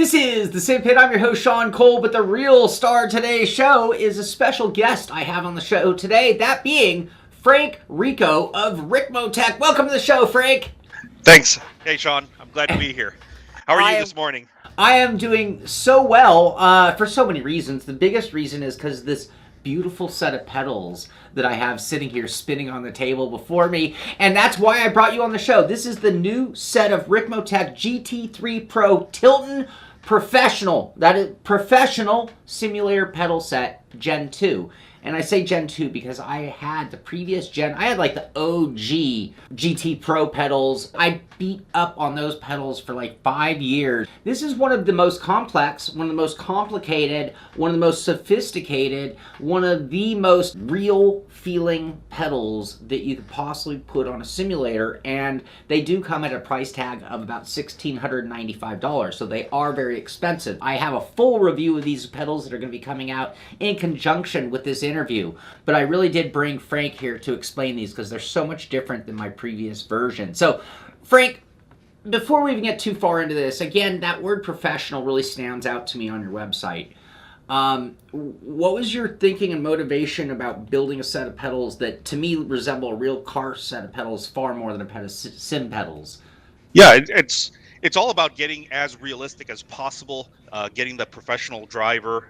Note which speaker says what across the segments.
Speaker 1: This is the Simpit. I'm your host, Shaun Cole, but the real star of today's show is a special guest I have on the show today, that being Frank Rico of Ricmotech. Welcome to the show, Frank.
Speaker 2: Thanks. Hey, Shaun. I'm glad to be here. How are you this morning?
Speaker 1: I am doing so well for so many reasons. The biggest reason is because this beautiful set of pedals that I have sitting here spinning on the table before me, and that's why I brought you on the show. This is the new set of Ricmotech GT3 Pro Tilton Professional. That is Professional Simulator Pedal Set Gen 2. And I say Gen 2 because I had the previous gen. I had like the OG GT Pro pedals. I beat up on those pedals for like 5 years. This is one of the most complex, one of the most complicated, one of the most sophisticated, one of the most real feeling pedals that you could possibly put on a simulator. And they do come at a price tag of about $1,695. So they are very expensive. I have a full review of these pedals that are going to be coming out in conjunction with this interview, but I really did bring Frank here to explain these because they're so much different than my previous version. So, Frank, before we even get too far into this, again, that word professional really stands out to me on your website. What was your thinking and motivation about building a set of pedals that, to me, resemble a real car set of pedals far more than a set of sim pedals?
Speaker 2: Yeah, it's all about getting as realistic as possible, getting the professional driver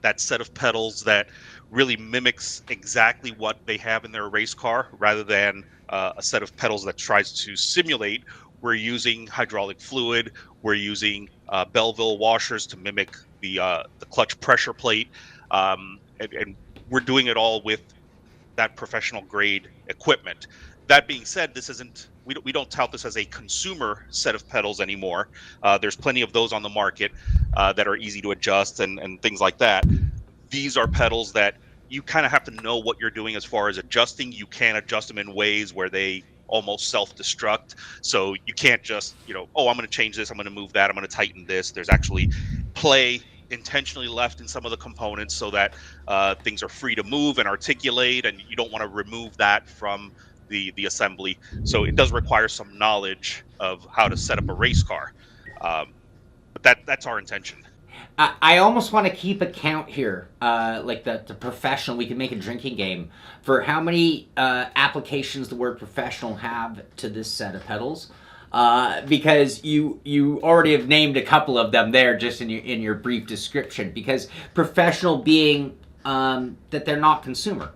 Speaker 2: that set of pedals that really mimics exactly what they have in their race car, rather than a set of pedals that tries to simulate. We're using hydraulic fluid, we're using Belleville washers to mimic the clutch pressure plate, and we're doing it all with that professional grade equipment. That being said, this isn't, we don't tout this as a consumer set of pedals anymore. There's plenty of those on the market that are easy to adjust and things like that. These are pedals that you kind of have to know what you're doing as far as adjusting. You can adjust them in ways where they almost self-destruct. So you can't just, oh, I'm going to change this, I'm going to move that, I'm going to tighten this. There's actually play intentionally left in some of the components so that things are free to move and articulate, and you don't want to remove that from the assembly. So it does require some knowledge of how to set up a race car. But that's our intention.
Speaker 1: I almost want to keep a count here, like the professional. We can make a drinking game for how many applications the word professional have to this set of pedals, because you already have named a couple of them there just in your brief description. Because professional being that they're not consumer.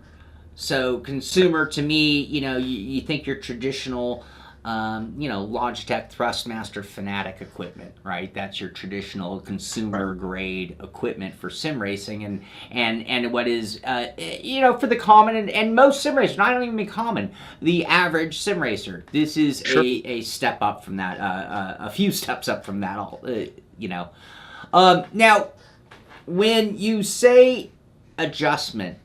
Speaker 1: So consumer to me, you think your traditional, Logitech Thrustmaster Fanatic equipment, right? That's your traditional consumer grade equipment for sim racing, and what is, for the common and most sim racers, not even mean common, the average sim racer. This is sure. a step up from that, a few steps up from that, Now, when you say adjustment,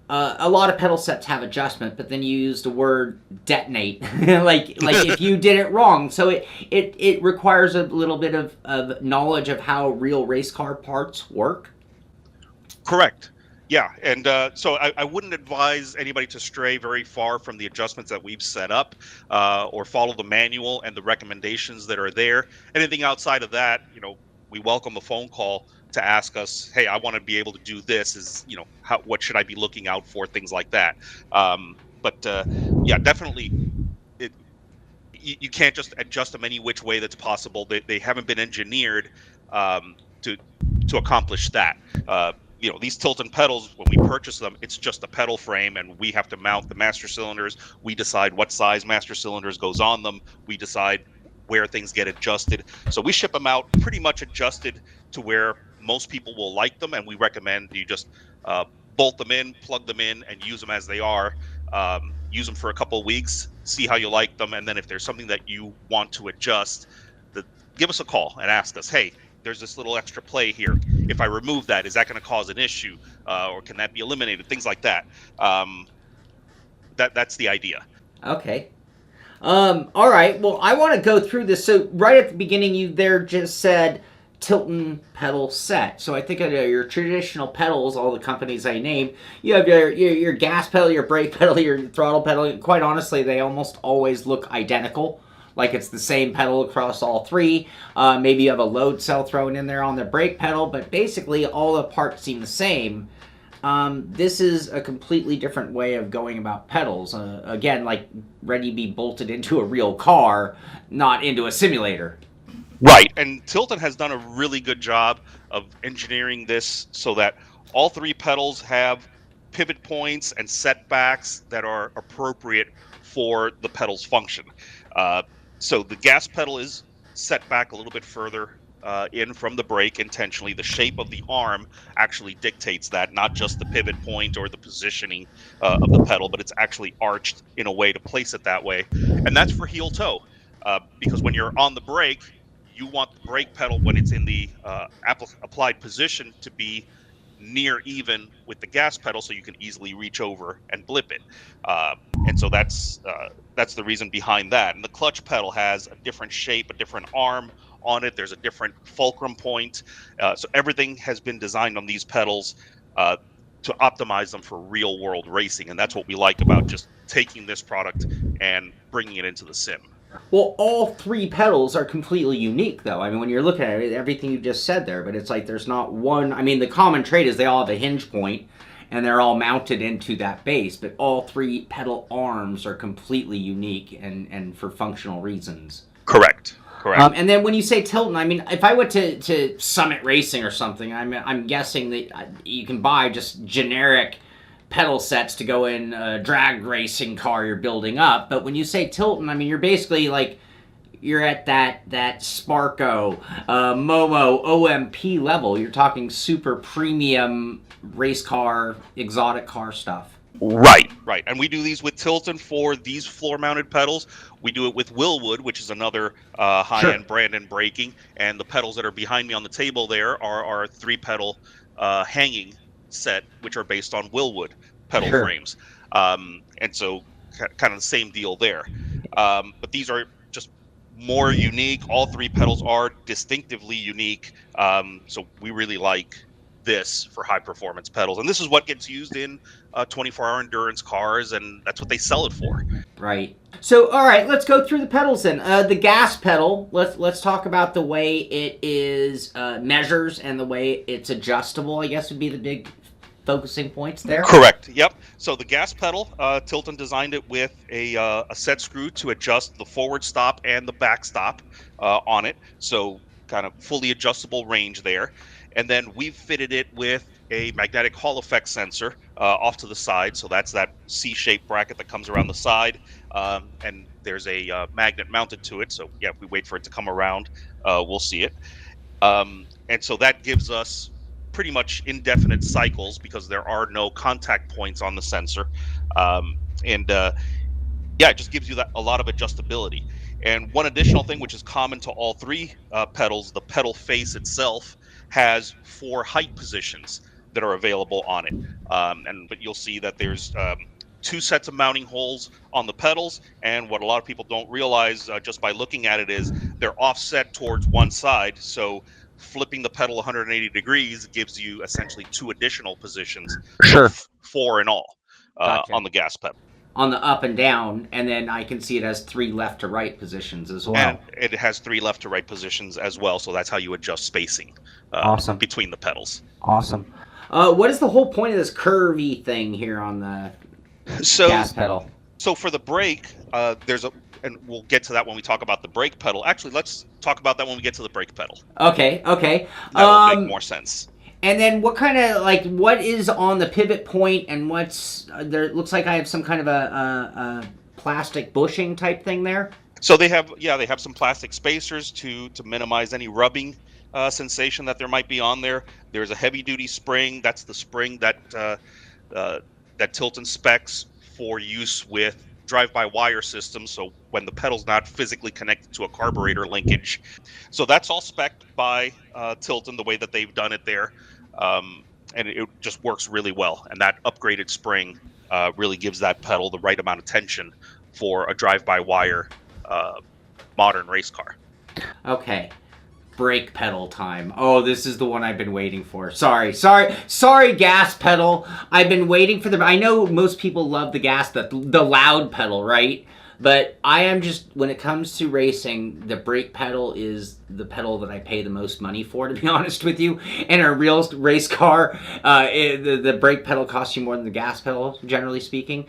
Speaker 1: a lot of pedal sets have adjustment, but then you use the word detonate, like if you did it wrong. So it requires a little bit of knowledge of how real race car parts work.
Speaker 2: Correct. Yeah, and so I wouldn't advise anybody to stray very far from the adjustments that we've set up, or follow the manual and the recommendations that are there. Anything outside of that, we welcome a phone call to ask us, hey, I want to be able to do this, what should I be looking out for, things like that. Yeah, definitely you can't just adjust them any which way that's possible. They haven't been engineered to accomplish that. These Tilton pedals, when we purchase them, it's just a pedal frame, and we have to mount the master cylinders. We decide what size master cylinders goes on them. We decide where things get adjusted. So we ship them out pretty much adjusted to where most people will like them, and we recommend you just bolt them in, plug them in, and use them as they are. Use them for a couple of weeks, see how you like them, and then if there's something that you want to adjust, give us a call and ask us, hey, there's this little extra play here. If I remove that, is that going to cause an issue, or can that be eliminated? Things like that. That's the idea.
Speaker 1: Okay. All right. Well, I want to go through this. So right at the beginning, you there just said Tilton pedal set. So I think of your traditional pedals, all the companies I named, you have your gas pedal, your brake pedal, your throttle pedal. Quite honestly, they almost always look identical. like it's the same pedal across all three. Maybe you have a load cell thrown in there on the brake pedal, but basically all the parts seem the same. This is a completely different way of going about pedals. Again, like ready to be bolted into a real car, not into a simulator.
Speaker 2: Right, and Tilton has done a really good job of engineering this so that all three pedals have pivot points and setbacks that are appropriate for the pedal's function. So the gas pedal is set back a little bit further in from the brake intentionally. The shape of the arm actually dictates that, not just the pivot point or the positioning of the pedal, but it's actually arched in a way to place it that way. And that's for heel toe, because when you're on the brake, you want the brake pedal, when it's in the applied position, to be near even with the gas pedal, so you can easily reach over and blip it. And so that's the reason behind that. And the clutch pedal has a different shape, a different arm on it. There's a different fulcrum point. So everything has been designed on these pedals to optimize them for real world racing. And that's what we like about just taking this product and bringing it into the sim.
Speaker 1: Well, all three pedals are completely unique, though. I mean, when you're looking at it, everything you just said there, but it's like there's not one. I mean, the common trait is they all have a hinge point, and they're all mounted into that base, but all three pedal arms are completely unique and for functional reasons.
Speaker 2: Correct.
Speaker 1: And then when you say Tilton, I mean, if I went to Summit Racing or something, I'm guessing that you can buy just generic pedal sets to go in a drag racing car you're building up. But when you say Tilton, I mean, you're basically like, you're at that Sparco, Momo, OMP level. You're talking super premium race car, exotic car stuff.
Speaker 2: Right. And we do these with Tilton for these floor-mounted pedals. We do it with Willwood, which is another high-end brand in braking. And the pedals that are behind me on the table there are our three-pedal hanging set, which are based on Willwood pedal frames. And so kind of the same deal there. But these are just more unique. All three pedals are distinctively unique. So we really like this for high performance pedals, and this is what gets used in 24-hour endurance cars, and that's what they sell it for.
Speaker 1: Right. So, all right, let's go through the pedals then. The gas pedal. Let's talk about the way it is measures and the way it's adjustable. I guess would be the big focusing points there.
Speaker 2: Correct. Yep. So the gas pedal, Tilton designed it with a set screw to adjust the forward stop and the back stop on it. So kind of fully adjustable range there. And then we've fitted it with a magnetic Hall effect sensor off to the side. So that's that C-shaped bracket that comes around the side. And there's a magnet mounted to it. So yeah, if we wait for it to come around, we'll see it. And so that gives us pretty much indefinite cycles because there are no contact points on the sensor. Yeah, it just gives you a lot of adjustability. And one additional thing, which is common to all three pedals, the pedal face itself has 4 height positions that are available on it. But you'll see that there's 2 sets of mounting holes on the pedals. And what a lot of people don't realize just by looking at it is they're offset towards one side. So flipping the pedal 180 degrees gives you essentially 2 additional positions.
Speaker 1: Sure.
Speaker 2: 4 in all
Speaker 1: Gotcha.
Speaker 2: on the gas pedal.
Speaker 1: On the up and down, and then I can see it has 3 left to right positions as well.
Speaker 2: And it has 3 left to right positions as well, so that's how you adjust spacing
Speaker 1: awesome.
Speaker 2: Between the pedals.
Speaker 1: Awesome. What is the whole point of this curvy thing here on the gas pedal?
Speaker 2: So for the brake, and we'll get to that when we talk about the brake pedal. Actually, let's talk about that when we get to the brake pedal.
Speaker 1: Okay.
Speaker 2: That will make more sense.
Speaker 1: And then what kind of, what is on the pivot point and what's, there it looks like I have some kind of a plastic bushing type thing there?
Speaker 2: So they have some plastic spacers to minimize any rubbing sensation that there might be on there. There's a heavy duty spring. That's the spring that Tilton specs for use with drive-by-wire systems, so when the pedal's not physically connected to a carburetor linkage. So that's all spec'd by Tilton, the way that they've done it there. And it just works really well. And that upgraded spring really gives that pedal the right amount of tension for a drive-by-wire modern race car.
Speaker 1: Okay. Brake pedal time. Oh, this is the one I've been waiting for. Sorry, gas pedal. I've been waiting for I know most people love the gas, the loud pedal, right? But I am just, when it comes to racing, the brake pedal is the pedal that I pay the most money for, to be honest with you. In a real race car, the brake pedal costs you more than the gas pedal, generally speaking.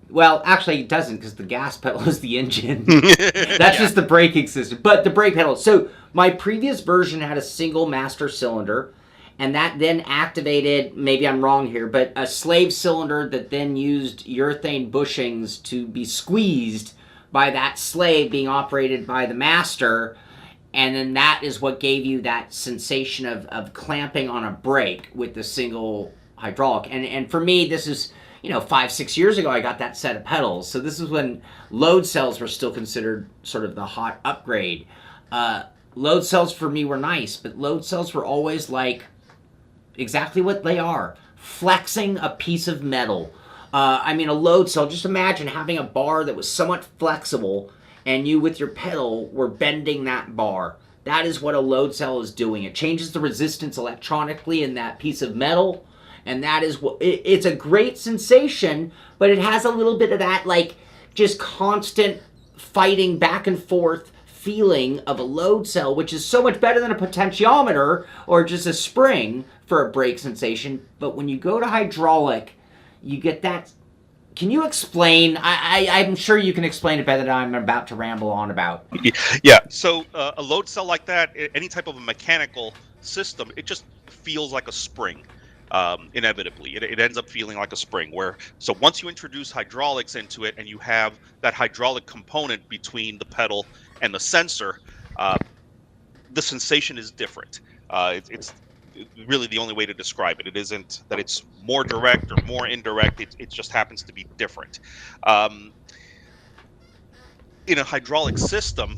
Speaker 1: Well, actually, it doesn't, because the gas pedal is the engine. That's just the braking system. But the brake pedal. So my previous version had a single master cylinder, and that then activated, maybe I'm wrong here, but a slave cylinder that then used urethane bushings to be squeezed by that slave being operated by the master. And then that is what gave you that sensation of clamping on a brake with the single hydraulic. And for me, this is, 5-6 years ago, I got that set of pedals. So this is when load cells were still considered sort of the hot upgrade. Load cells for me were nice, but load cells were always like exactly what they are: flexing a piece of metal. A load cell, just imagine having a bar that was somewhat flexible and you with your pedal were bending that bar. That is what a load cell is doing. It changes the resistance electronically in that piece of metal. And that is what it's a great sensation, but it has a little bit of that like just constant fighting back and forth feeling of a load cell, which is so much better than a potentiometer or just a spring for a brake sensation. But when you go to hydraulic, you get that. Can you explain? I'm sure you can explain it better than I'm about to ramble on about.
Speaker 2: Yeah. So a load cell like that, any type of a mechanical system, it just feels like a spring. Inevitably, it ends up feeling like a spring. So once you introduce hydraulics into it and you have that hydraulic component between the pedal and the sensor, the sensation is different. It's really the only way to describe it. It isn't that it's more direct or more indirect. It just happens to be different. In a hydraulic system,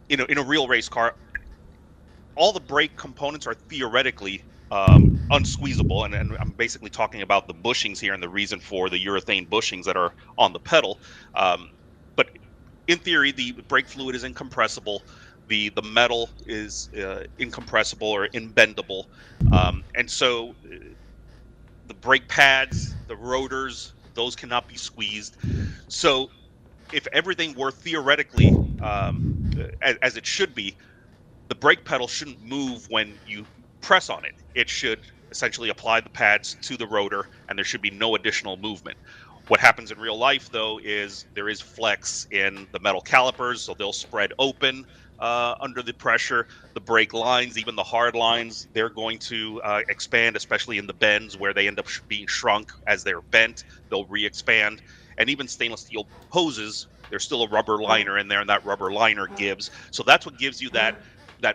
Speaker 2: in a real race car, all the brake components are theoretically unsqueezable, and I'm basically talking about the bushings here and the reason for the urethane bushings that are on the pedal. But in theory, the brake fluid is incompressible. The metal is incompressible or inbendable, and so the brake pads, the rotors, those cannot be squeezed. So if everything were theoretically as it should be, the brake pedal shouldn't move when you press on it. It should essentially apply the pads to the rotor, and there should be no additional movement. What happens in real life, though, is there is flex in the metal calipers, so they'll spread open under the pressure. The brake lines, even the hard lines, they're going to expand, especially in the bends where they end up being shrunk as they're bent. They'll re-expand. And even stainless steel hoses, there's still a rubber liner in there, and that rubber liner gives. So that's what gives you that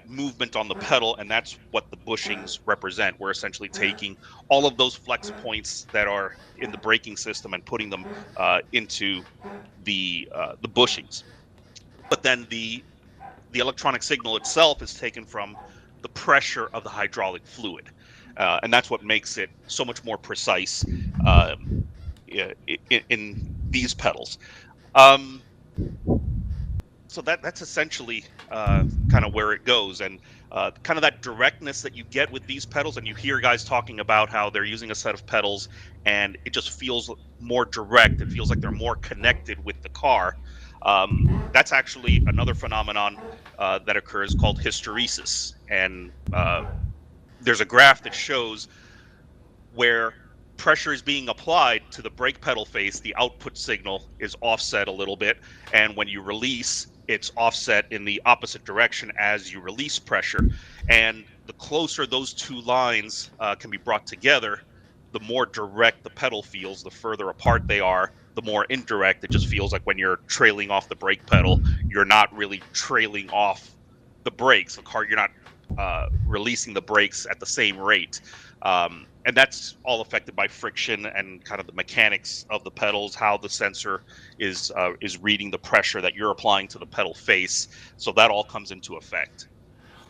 Speaker 2: movement on the pedal, and that's what the bushings represent. We're essentially taking all of those flex points that are in the braking system and putting them into the bushings. But then the electronic signal itself is taken from the pressure of the hydraulic fluid, and that's what makes it so much more precise in these pedals. So that's essentially kind of where it goes, and kind of that directness that you get with these pedals. And you hear guys talking about how they're using a set of pedals and it just feels more direct. It feels like they're more connected with the car. That's actually another phenomenon that occurs called hysteresis. And there's a graph that shows where pressure is being applied to the brake pedal face, the output signal is offset a little bit, and when you release, it's offset in the opposite direction as you release pressure. And the closer those two lines can be brought together, the more direct the pedal feels. The further apart they are, the more indirect it just feels. Like when you're trailing off the brake pedal, you're not really trailing off the brakes. The car, you're not releasing the brakes at the same rate. And that's all affected by friction and kind of the mechanics of the pedals, how the sensor is reading the pressure that you're applying to the pedal face. So that all comes into effect.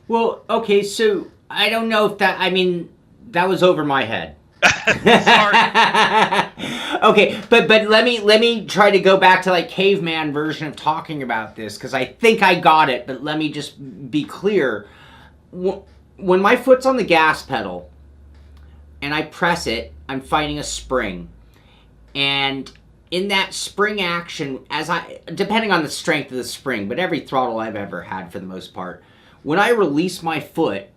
Speaker 1: Well, okay, so I don't know if that was over my head.
Speaker 2: Sorry.
Speaker 1: Okay, but let me try to go back to like caveman version of talking about this, because I think I got it, but let me just be clear. When my foot's on the gas pedal and I press it, I'm fighting a spring. And in that spring action, depending on the strength of the spring, but every throttle I've ever had for the most part, when I release my foot,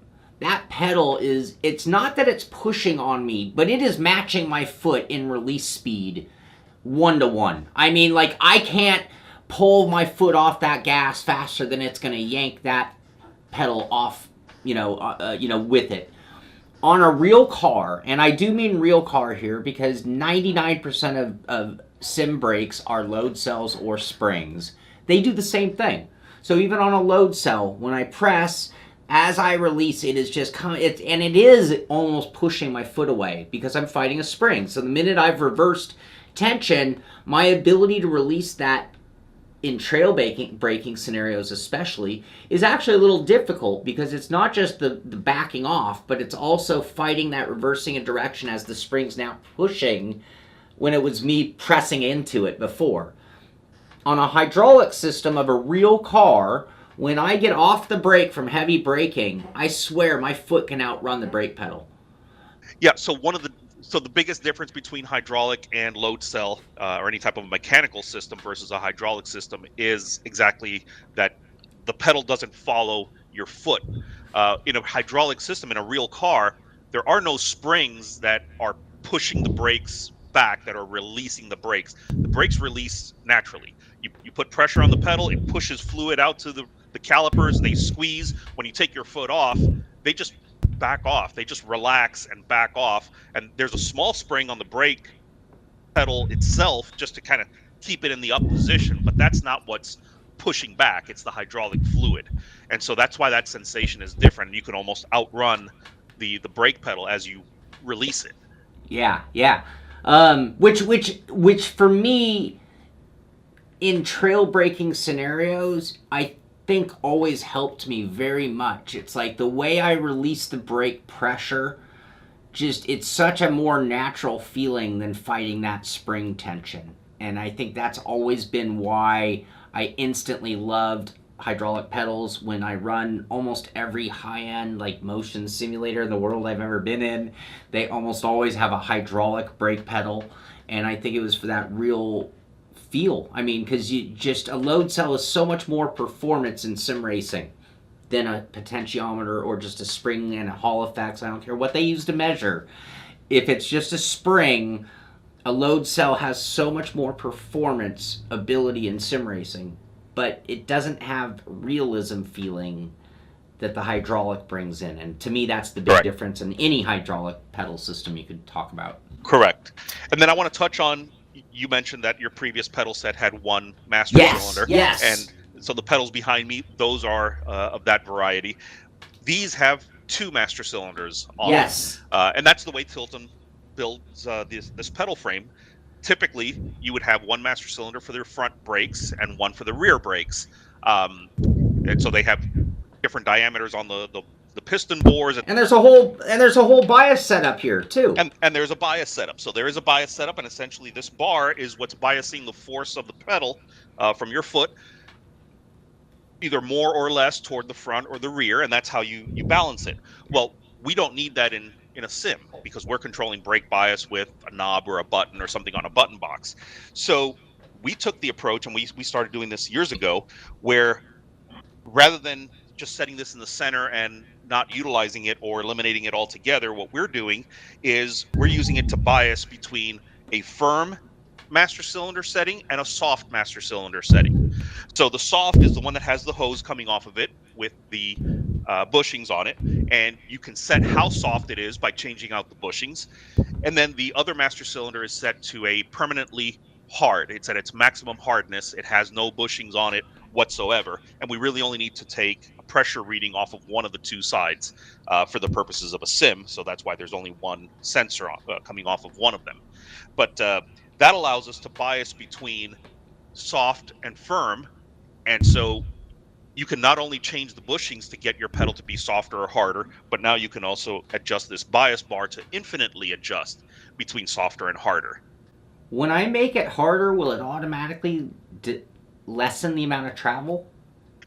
Speaker 1: that pedal it's not that it's pushing on me, but it is matching my foot in release speed 1-to-1. I mean, like, I can't pull my foot off that gas faster than it's going to yank that pedal off, with it. On a real car, and I do mean real car here because 99% of sim brakes are load cells or springs. They do the same thing. So even on a load cell, when I press, as I release, it is just and it is almost pushing my foot away because I'm fighting a spring. So the minute I've reversed tension, my ability to release that in trail braking scenarios especially is actually a little difficult because it's not just the backing off, but it's also fighting that reversing in direction as the spring's now pushing when it was me pressing into it before. On a hydraulic system of a real car, when I get off the brake from heavy braking, I swear my foot can outrun the brake pedal.
Speaker 2: Yeah, so the biggest difference between hydraulic and load cell or any type of mechanical system versus a hydraulic system is exactly that the pedal doesn't follow your foot. In a hydraulic system, in a real car, there are no springs that are pushing the brakes back, that are releasing the brakes. The brakes release naturally. You put pressure on the pedal, it pushes fluid out to the calipers, they squeeze. When you take your foot off, they just back off. They just relax and back off. And there's a small spring on the brake pedal itself just to kind of keep it in the up position, but that's not what's pushing back. It's the hydraulic fluid. And so that's why that sensation is different. You can almost outrun the brake pedal as you release it.
Speaker 1: Yeah. Which for me, in trail braking scenarios, I think always helped me very much. It's like the way I release the brake pressure, it's such a more natural feeling than fighting that spring tension. And I think that's always been why I instantly loved hydraulic pedals when I run almost every high-end like motion simulator in the world I've ever been in. They almost always have a hydraulic brake pedal, and I think it was for that real feel. I mean, because a load cell is so much more performance in sim racing than a potentiometer or just a spring and a Hall effects. I don't care what they use to measure. If it's just a spring, a load cell has so much more performance ability in sim racing, but it doesn't have realism feeling that the hydraulic brings in. And to me, that's the big difference in any hydraulic pedal system you could talk about.
Speaker 2: Correct. And then I want to touch on, you mentioned that your previous pedal set had one master cylinder.
Speaker 1: Yes.
Speaker 2: And so the pedals behind me, those are of that variety. These have two master cylinders on
Speaker 1: Yes.
Speaker 2: And that's the way Tilton builds this pedal frame. Typically, you would have one master cylinder for their front brakes and one for the rear brakes. And so they have different diameters on the piston bores.
Speaker 1: And there's a whole bias setup here too.
Speaker 2: And there's a bias setup. So there is a bias setup, and essentially this bar is what's biasing the force of the pedal from your foot, either more or less toward the front or the rear, and that's how you balance it. Well, we don't need that in a sim because we're controlling brake bias with a knob or a button or something on a button box. So we took the approach, and we started doing this years ago, where rather than just setting this in the center and not utilizing it or eliminating it altogether, what we're doing is we're using it to bias between a firm master cylinder setting and a soft master cylinder setting. So the soft is the one that has the hose coming off of it with the bushings on it, and you can set how soft it is by changing out the bushings. And then the other master cylinder is set to a permanently hard. It's at its maximum hardness. It has no bushings on it whatsoever, and we really only need to take a pressure reading off of one of the two sides for the purposes of a sim. So that's why there's only one sensor coming off of one of them. But that allows us to bias between soft and firm, and so you can not only change the bushings to get your pedal to be softer or harder, but now you can also adjust this bias bar to infinitely adjust between softer and harder.
Speaker 1: When I make it harder, will it automatically lessen the amount of travel?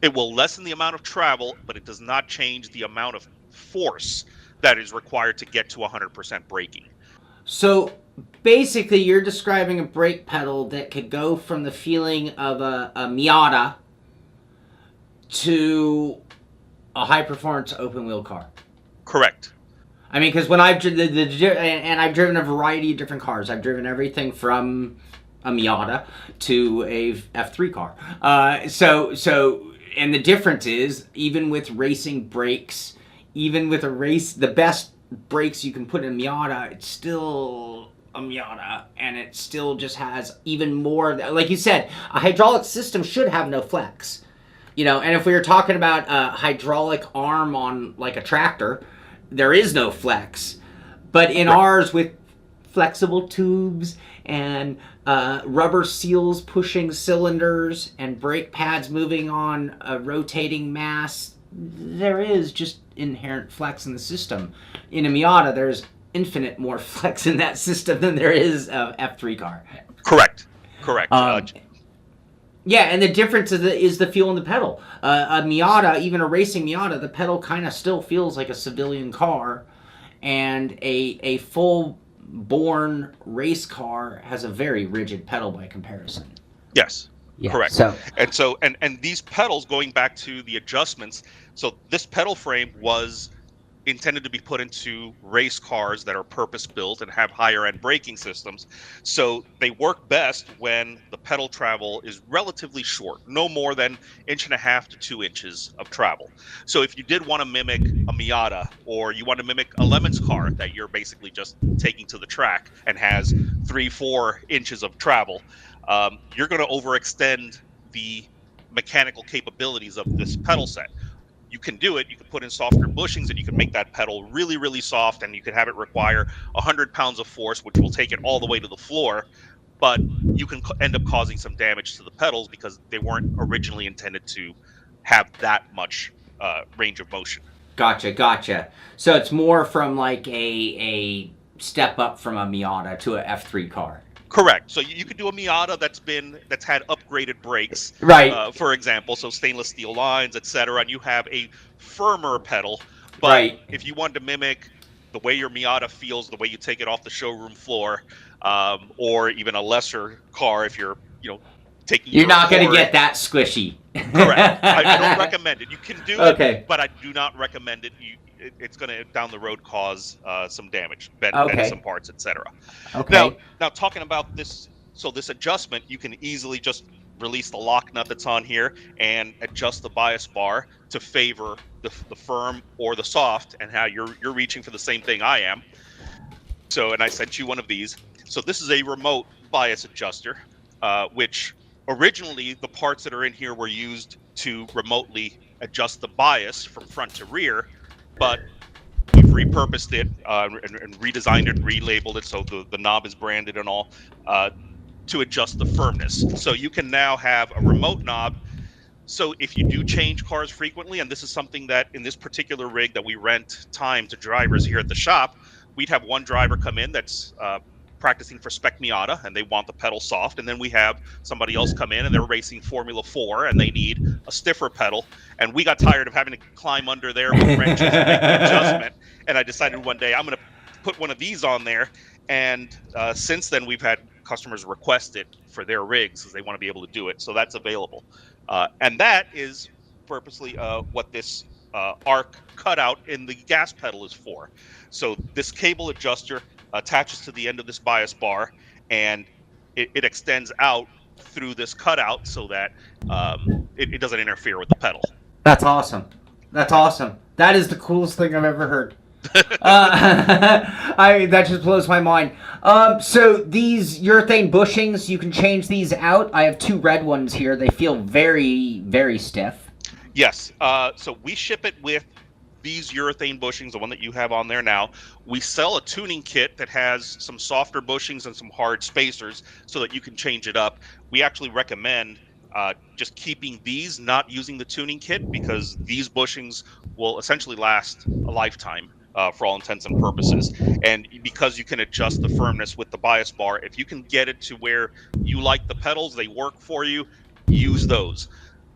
Speaker 2: It will lessen the amount of travel, but it does not change the amount of force that is required to get to 100% braking.
Speaker 1: So basically you're describing a brake pedal that could go from the feeling of a Miata to a high performance open wheel car.
Speaker 2: Correct.
Speaker 1: I mean, because when I've and I've driven a variety of different cars. I've driven everything from a Miata to a F3 car. And the difference is, even with racing brakes, even with the best brakes you can put in a Miata, it's still a Miata, and it still just has even more. Like you said, a hydraulic system should have no flex. And if we were talking about a hydraulic arm on like a tractor, there is no flex. But in ours, with flexible tubes and rubber seals pushing cylinders and brake pads moving on a rotating mass, there is just inherent flex in the system. In a Miata, there's infinite more flex in that system than there is a F3 car.
Speaker 2: Correct.
Speaker 1: Yeah, and the difference is the feel in the pedal. A Miata, even a racing Miata, the pedal kind of still feels like a civilian car, and a full-born race car has a very rigid pedal by comparison.
Speaker 2: Yes,
Speaker 1: yeah,
Speaker 2: correct. And these pedals, going back to the adjustments, so this pedal frame was intended to be put into race cars that are purpose-built and have higher-end braking systems. So they work best when the pedal travel is relatively short, no more than 1.5 to 2 inches of travel. So if you did want to mimic a Miata, or you want to mimic a Lemon's car that you're basically just taking to the track and has 3-4 inches of travel, you're going to overextend the mechanical capabilities of this pedal set. You can do it. You can put in softer bushings, and you can make that pedal really, really soft, and you can have it require 100 pounds of force, which will take it all the way to the floor. But you can end up causing some damage to the pedals because they weren't originally intended to have that much range of motion.
Speaker 1: Gotcha. So it's more from like a step up from a Miata to a F3 car.
Speaker 2: Correct. So you could do a Miata that's had upgraded brakes,
Speaker 1: right?
Speaker 2: For example, so stainless steel lines, etc., and you have a firmer pedal. But
Speaker 1: right.
Speaker 2: If you wanted to mimic the way your Miata feels, the way you take it off the showroom floor, or even a lesser car, if you're taking,
Speaker 1: you're not going to get that squishy.
Speaker 2: Correct. I don't recommend it. You can do
Speaker 1: it,
Speaker 2: but I do not recommend it. It's going to down the road cause some damage, bend some parts, etc.
Speaker 1: Okay.
Speaker 2: Now talking about this, so this adjustment, you can easily just release the lock nut that's on here and adjust the bias bar to favor the firm or the soft, and how you're reaching for the same thing I am. So, and I sent you one of these. So this is a remote bias adjuster, which originally the parts that are in here were used to remotely adjust the bias from front to rear, but we've repurposed it and redesigned it, relabeled it, so the knob is branded and all, to adjust the firmness. So you can now have a remote knob. So if you do change cars frequently, and this is something that in this particular rig that we rent time to drivers here at the shop, we'd have one driver come in that's practicing for Spec Miata, and they want the pedal soft, and then we have somebody else come in and they're racing Formula 4 and they need a stiffer pedal, and we got tired of having to climb under there with wrenches and make the adjustment, and I decided one day I'm going to put one of these on there, and since then we've had customers request it for their rigs because they want to be able to do it, so that's available, and that is purposely what this arc cutout in the gas pedal is for. So this cable adjuster attaches to the end of this bias bar, and it extends out through this cutout so that it doesn't interfere with the pedal.
Speaker 1: That's awesome. That is the coolest thing I've ever heard. That just blows my mind. So these urethane bushings, you can change these out. I have 2 red ones here. They feel very, very stiff.
Speaker 2: Yes. So we ship it with these urethane bushings, the one that you have on there now. We sell a tuning kit that has some softer bushings and some hard spacers so that you can change it up. We actually recommend just keeping these, not using the tuning kit, because these bushings will essentially last a lifetime for all intents and purposes. And because you can adjust the firmness with the bias bar, if you can get it to where you like the pedals, they work for you, use those.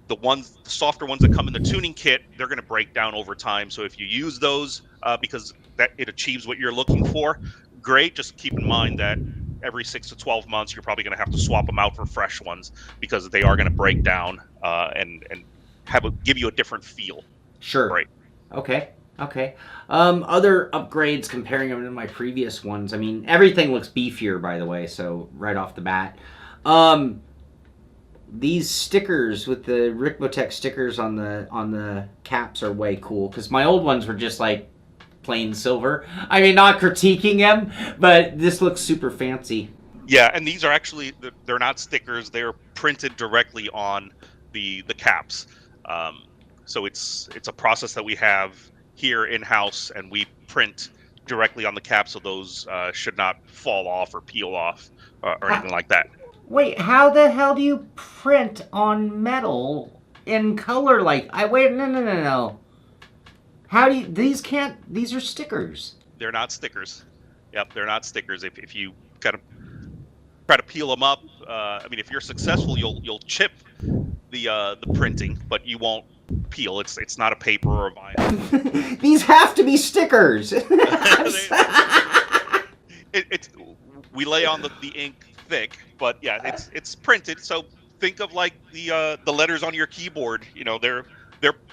Speaker 2: The softer ones that come in the tuning kit, they're going to break down over time. So if you use those because that it achieves what you're looking for, great. Just keep in mind that every 6 to 12 months, you're probably going to have to swap them out for fresh ones because they are going to break down and give you a different feel.
Speaker 1: Sure.
Speaker 2: Right.
Speaker 1: Okay. Okay. Other upgrades comparing them to my previous ones. I mean, everything looks beefier, by the way. So right off the bat, these stickers with the Ricmotech stickers on the caps are way cool because my old ones were just like plain silver. I mean, not critiquing them, but this looks super fancy.
Speaker 2: Yeah, and these are actually, they're not stickers. They're printed directly on the caps. So it's a process that we have here in-house, and we print directly on the cap, so those should not fall off or peel off or anything like that.
Speaker 1: Wait, how the hell do you print on metal in color like... No. How do you... These are stickers.
Speaker 2: They're not stickers. Yep, they're not stickers. If you kind of try to peel them up, I mean, if you're successful, you'll chip the printing, but you won't peel. It's not a paper or a vinyl.
Speaker 1: These have to be stickers.
Speaker 2: We lay on the ink thick, but yeah, it's printed. So think of like the letters on your keyboard. You know, they're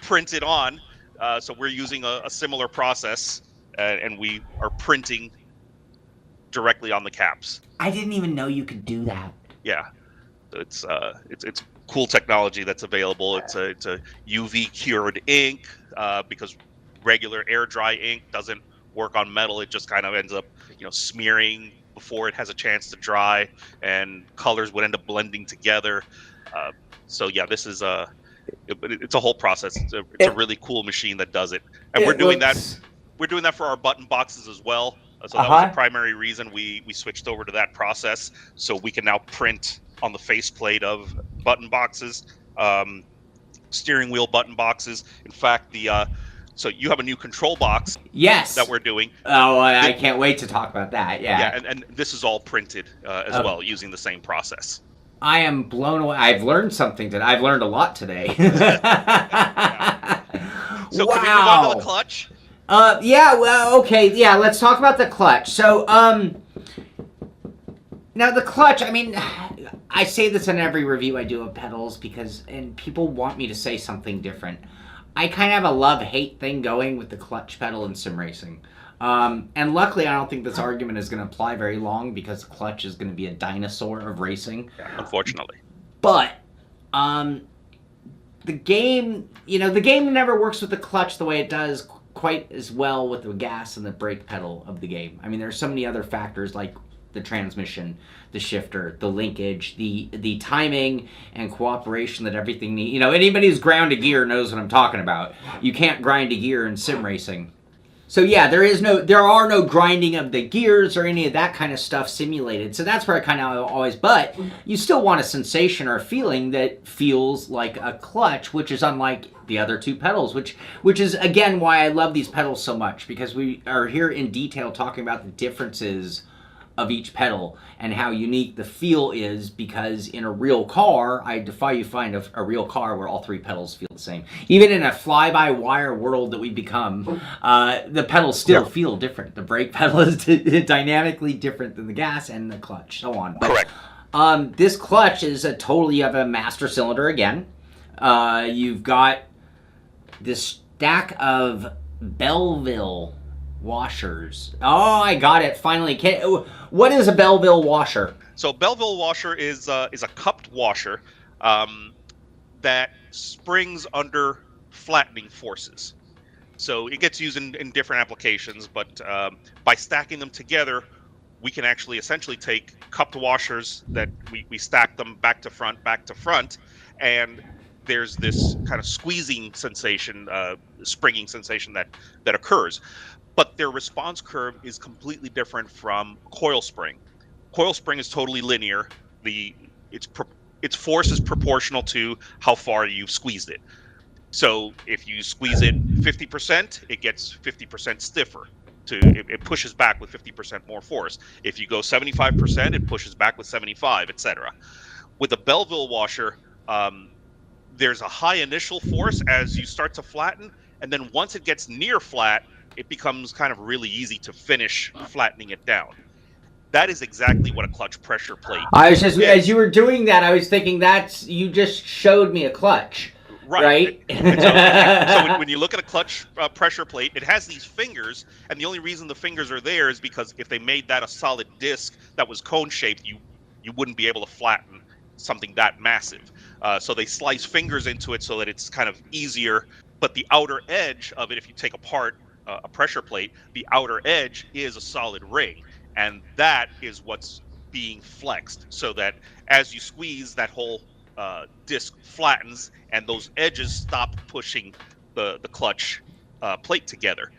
Speaker 2: printed on. So we're using a similar process, and we are printing directly on the caps.
Speaker 1: I didn't even know you could do that.
Speaker 2: Yeah, it's cool technology that's available. It's a UV cured ink because regular air dry ink doesn't work on metal. It just kind of ends up smearing before it has a chance to dry, and colors would end up blending together. So yeah, this is it's a whole process. It's a really cool machine that does it, and we're doing that for our button boxes as well. So that was the primary reason we switched over to that process, so we can now print on the faceplate of button boxes, steering wheel button boxes. In fact, so you have a new control box.
Speaker 1: Yes.
Speaker 2: That we're doing.
Speaker 1: Oh, I can't wait to talk about that. Yeah.
Speaker 2: Yeah, and this is all printed as well using the same process.
Speaker 1: I am blown away. I've learned something today. I've learned a lot today.
Speaker 2: So can we move on to the clutch?
Speaker 1: Yeah, well, okay, yeah, let's talk about the clutch. So, now the clutch, I mean, I say this in every review I do of pedals and people want me to say something different. I kind of have a love-hate thing going with the clutch pedal in sim racing. And luckily, I don't think this argument is going to apply very long because the clutch is going to be a dinosaur of racing.
Speaker 2: Yeah, unfortunately.
Speaker 1: But, the game never works with the clutch the way it does quite as well with the gas and the brake pedal of the game. I mean, there's so many other factors like the transmission, the shifter, the linkage, the timing and cooperation that everything needs. Anybody who's ground a gear knows what I'm talking about. You can't grind a gear in sim racing. So yeah, there are no grinding of the gears or any of that kind of stuff simulated. So that's where I kind of always, but you still want a sensation or a feeling that feels like a clutch, which is unlike the other two pedals, which is again why I love these pedals so much, because we are here in detail talking about the differences of each pedal and how unique the feel is, because in a real car, I defy you find a real car where all three pedals feel the same. Even in a fly-by-wire world that we've become, the pedals still feel different. The brake pedal is dynamically different than the gas and the clutch, so on.
Speaker 2: Correct.
Speaker 1: This clutch is totally of a master cylinder again. You've got this stack of Belleville washers. Oh, I got it finally. What is a Belleville washer?
Speaker 2: So Belleville washer is a cupped washer that springs under flattening forces. So it gets used in different applications, but by stacking them together, we can actually essentially take cupped washers that we stack them back to front, and there's this kind of squeezing sensation, springing sensation that occurs. But their response curve is completely different from coil spring. Coil spring is totally linear. Its force is proportional to how far you've squeezed it. So if you squeeze it 50%, it gets 50% stiffer. It pushes back with 50% more force. If you go 75%, it pushes back with 75, etc. With a Belleville washer, there's a high initial force as you start to flatten, and then once it gets near flat, it becomes kind of really easy to finish flattening it down. That is exactly what a clutch pressure plate
Speaker 1: I was just,
Speaker 2: is.
Speaker 1: as you were doing that, I was thinking you just showed me a clutch. Right?
Speaker 2: And so when you look at a clutch pressure plate, it has these fingers, and the only reason the fingers are there is because if they made that a solid disc that was cone-shaped, you wouldn't be able to flatten something that massive. So they slice fingers into it so that it's kind of easier, but the outer edge of it, if you take apart a pressure plate, the outer edge is a solid ring, and that is what's being flexed, so that as you squeeze, that whole disc flattens and those edges stop pushing the clutch plate together.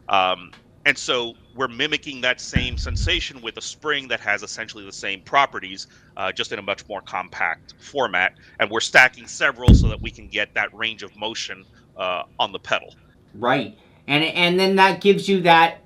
Speaker 2: And so we're mimicking that same sensation with a spring that has essentially the same properties, just in a much more compact format. And we're stacking several so that we can get that range of motion on the pedal.
Speaker 1: Right. And then that gives you that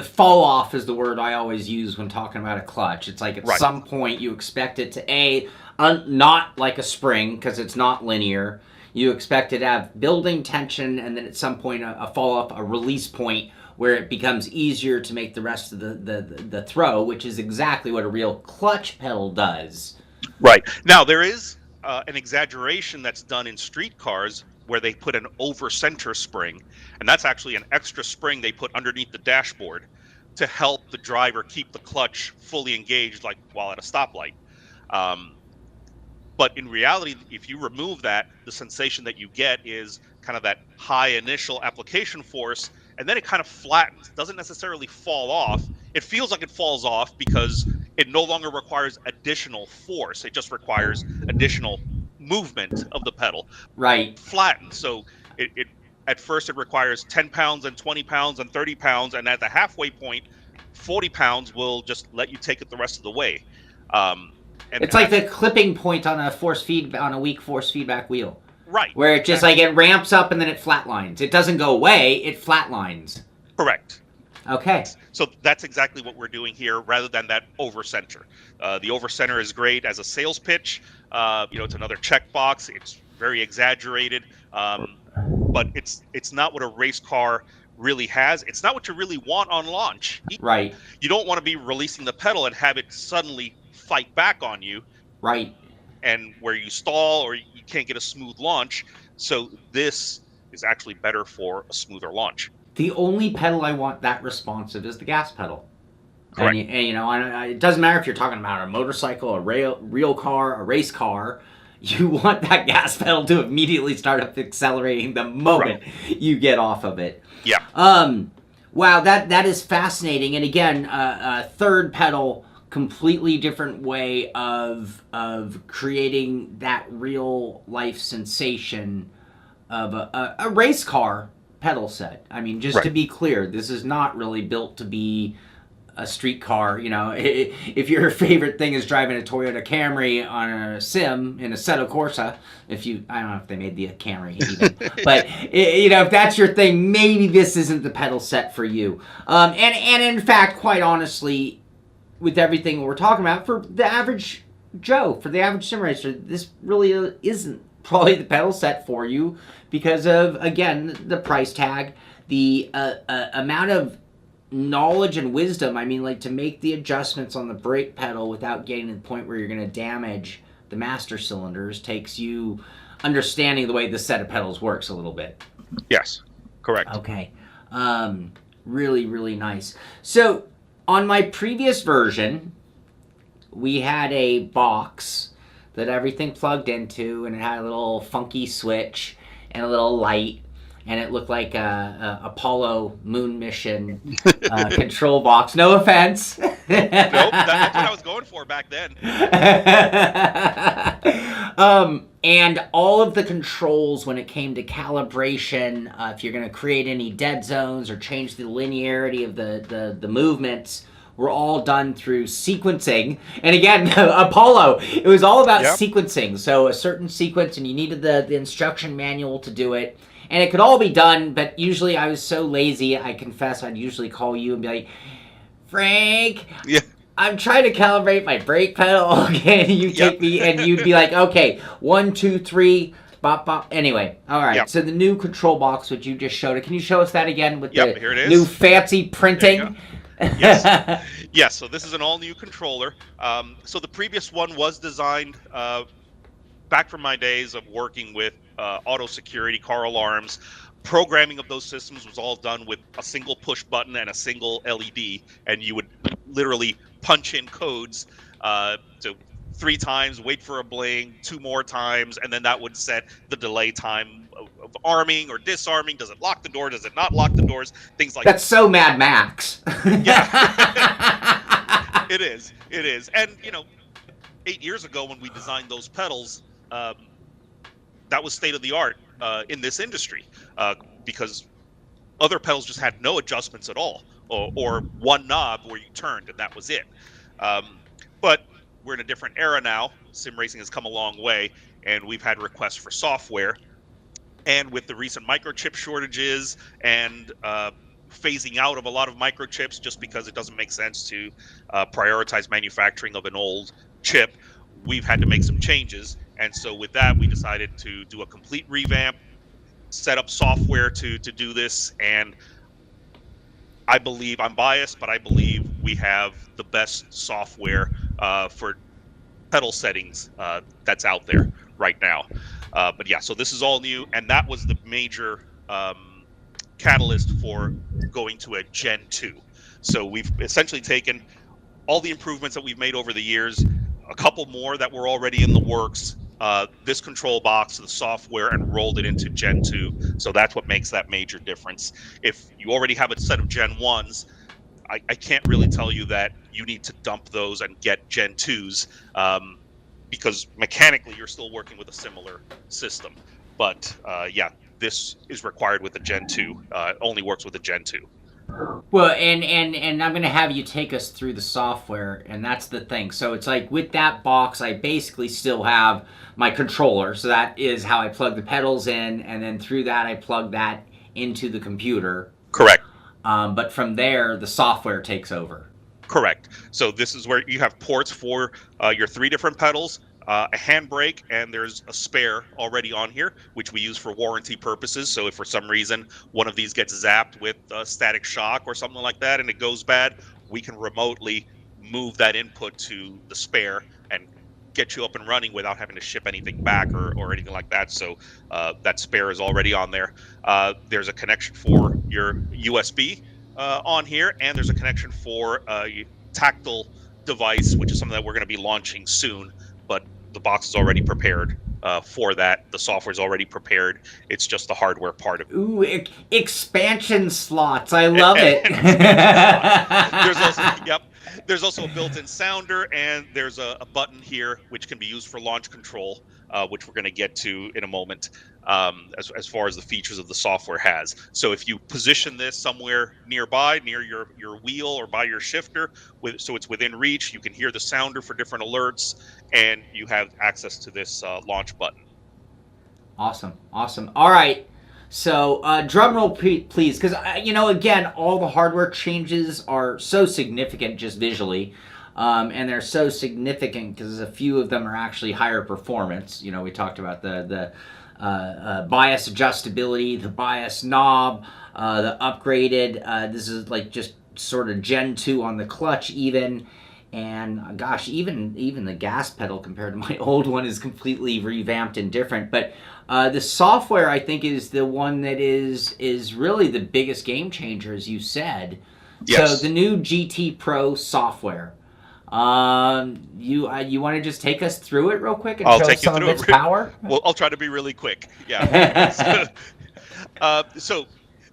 Speaker 1: fall off is the word I always use when talking about a clutch. It's like at some point you expect it to not like a spring because it's not linear. You expect it to have building tension, and then at some point a fall off, a release point where it becomes easier to make the rest of the throw, which is exactly what a real clutch pedal does.
Speaker 2: Right. Now, there is an exaggeration that's done in street cars where they put an over-center spring, and that's actually an extra spring they put underneath the dashboard to help the driver keep the clutch fully engaged, like while at a stoplight. But in reality, if you remove that, the sensation that you get is kind of that high initial application force, and then it kind of flattens. It doesn't necessarily fall off. It feels like it falls off because it no longer requires additional force. It just requires additional movement of the pedal.
Speaker 1: Right.
Speaker 2: Flattens. So it at first it requires 10 pounds and 20 pounds and 30 pounds, and at the halfway point, 40 pounds will just let you take it the rest of the way.
Speaker 1: It's like the clipping point on a weak force feedback wheel.
Speaker 2: Right.
Speaker 1: Where it just like it ramps up and then it flatlines. It doesn't go away, it flatlines.
Speaker 2: Correct.
Speaker 1: Okay.
Speaker 2: So that's exactly what we're doing here, rather than that over center. The over center is great as a sales pitch. It's another checkbox. It's very exaggerated, but it's not what a race car really has. It's not what you really want on launch.
Speaker 1: Right.
Speaker 2: You don't want to be releasing the pedal and have it suddenly fight back on you.
Speaker 1: Right.
Speaker 2: And where you stall or you can't get a smooth launch. So this is actually better for a smoother launch.
Speaker 1: The only pedal I want that responsive is the gas pedal.
Speaker 2: Correct.
Speaker 1: And it doesn't matter if you're talking about a motorcycle, a real car, a race car. You want that gas pedal to immediately start up accelerating the moment you get off of it.
Speaker 2: Yeah.
Speaker 1: Wow, that is fascinating. And again, a third pedal, completely different way of creating that real life sensation of a race car pedal set. I mean, just to be clear, this is not really built to be a street car. If your favorite thing is driving a Toyota Camry on a sim in a Assetto Corsa, I don't know if they made the Camry even, but if that's your thing, maybe this isn't the pedal set for you. And in fact, quite honestly, with everything we're talking about, for the average Joe, for the average sim racer, this really isn't probably the pedal set for you because of, again, the price tag, the amount of knowledge and wisdom. I mean, like, to make the adjustments on the brake pedal without getting to the point where you're going to damage the master cylinders takes you understanding the way this set of pedals works a little bit.
Speaker 2: Yes, correct.
Speaker 1: Okay. Really, really nice. So, on my previous version, we had a box that everything plugged into, and it had a little funky switch and a little light, and it looked like a Apollo moon mission control box. No offense.
Speaker 2: Nope, that's what I was going for back then.
Speaker 1: And all of the controls when it came to calibration, if you're going to create any dead zones or change the linearity of the movements, were all done through sequencing. And again, Apollo, it was all about sequencing. So a certain sequence, and you needed the instruction manual to do it. And it could all be done, but usually I was so lazy, I confess, I'd usually call you and be like, Frank, I'm trying to calibrate my brake pedal. Can you take me? And you'd be like, okay, 1, 2, 3, bop, bop. Anyway, all right.
Speaker 2: Yep.
Speaker 1: So the new control box, which you just showed, can you show us that again with
Speaker 2: Yep,
Speaker 1: the
Speaker 2: here it is.
Speaker 1: new fancy printing?
Speaker 2: Yes. Yes, so this is an all-new controller. So the previous one was designed back from my days of working with auto security, car alarms. Programming of those systems was all done with a single push button and a single LED, and you would literally punch in codes to 3 times, wait for a bling, 2 more times, and then that would set the delay time of arming or disarming. Does it lock the door? Does it not lock the doors? Things like
Speaker 1: That's so Mad Max.
Speaker 2: Yeah. It is. It is. And, 8 years ago when we designed those pedals, that was state of the art in this industry because other pedals just had no adjustments at all, or one knob where you turned and that was it. But we're in a different era now. Sim racing has come a long way, and we've had requests for software. And with the recent microchip shortages and phasing out of a lot of microchips just because it doesn't make sense to prioritize manufacturing of an old chip, we've had to make some changes. And so with that, we decided to do a complete revamp, set up software to do this. And I believe, I'm biased, but I believe we have the best software for pedal settings that's out there right now. But yeah, so this is all new, and that was the major catalyst for going to a Gen 2. So we've essentially taken all the improvements that we've made over the years, a couple more that were already in the works, this control box, the software, and rolled it into Gen 2. So that's what makes that major difference. If you already have a set of Gen 1s, I can't really tell you that you need to dump those and get Gen 2s because mechanically you're still working with a similar system. But yeah, this is required with the Gen 2. It only works with the Gen 2.
Speaker 1: Well, and I'm going to have you take us through the software, and that's the thing. So it's like with that box, I basically still have my controller. So that is how I plug the pedals in, and then through that, I plug that into the computer.
Speaker 2: Correct.
Speaker 1: But from there, the software takes over.
Speaker 2: Correct. So this is where you have ports for your 3 different pedals, a handbrake, and there's a spare already on here, which we use for warranty purposes. So if for some reason one of these gets zapped with a static shock or something like that and it goes bad, we can remotely move that input to the spare and get you up and running without having to ship anything back or anything like that. So that spare is already on there. There's a connection for your USB on here, and there's a connection for a tactile device, which is something that we're going to be launching soon. But the box is already prepared for that. The software is already prepared. It's just the hardware part of it.
Speaker 1: Ooh, expansion slots. I love it.
Speaker 2: There's also a built-in sounder, and there's a button here which can be used for launch control, which we're going to get to in a moment, as far as the features of the software has. So if you position this somewhere nearby, near your wheel or by your shifter, so it's within reach, you can hear the sounder for different alerts, and you have access to this launch button.
Speaker 1: Awesome. All right. So drum roll, please, because, again, all the hardware changes are so significant just visually. And they're so significant because a few of them are actually higher performance. We talked about the bias adjustability, the bias knob, the upgraded. This is like just sort of Gen 2 on the clutch even. And gosh, even the gas pedal compared to my old one is completely revamped and different. But the software, I think, is the one that is really the biggest game changer, as you said.
Speaker 2: Yes.
Speaker 1: So the new GT Pro software. You want to just take us through it real quick and show us some of its power?
Speaker 2: Well, I'll try to be really quick. Yeah. So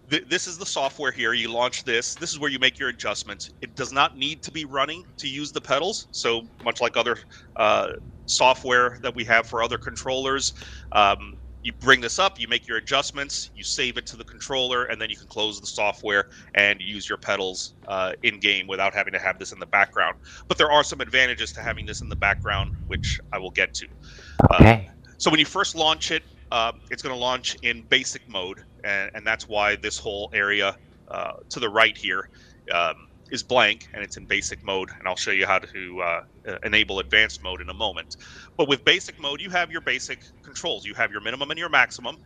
Speaker 2: this is the software here. You launch this. This is where you make your adjustments. It does not need to be running to use the pedals. So much like other software that we have for other controllers, you bring this up, you make your adjustments, you save it to the controller, and then you can close the software and use your pedals in-game without having to have this in the background. But there are some advantages to having this in the background, which I will get to.
Speaker 1: Okay.
Speaker 2: So when you first launch it, it's going to launch in basic mode, and that's why this whole area to the right here is blank and it's in basic mode, and I'll show you how to enable advanced mode in a moment. But with basic mode, you have your basic controls. You have your minimum and your maximum.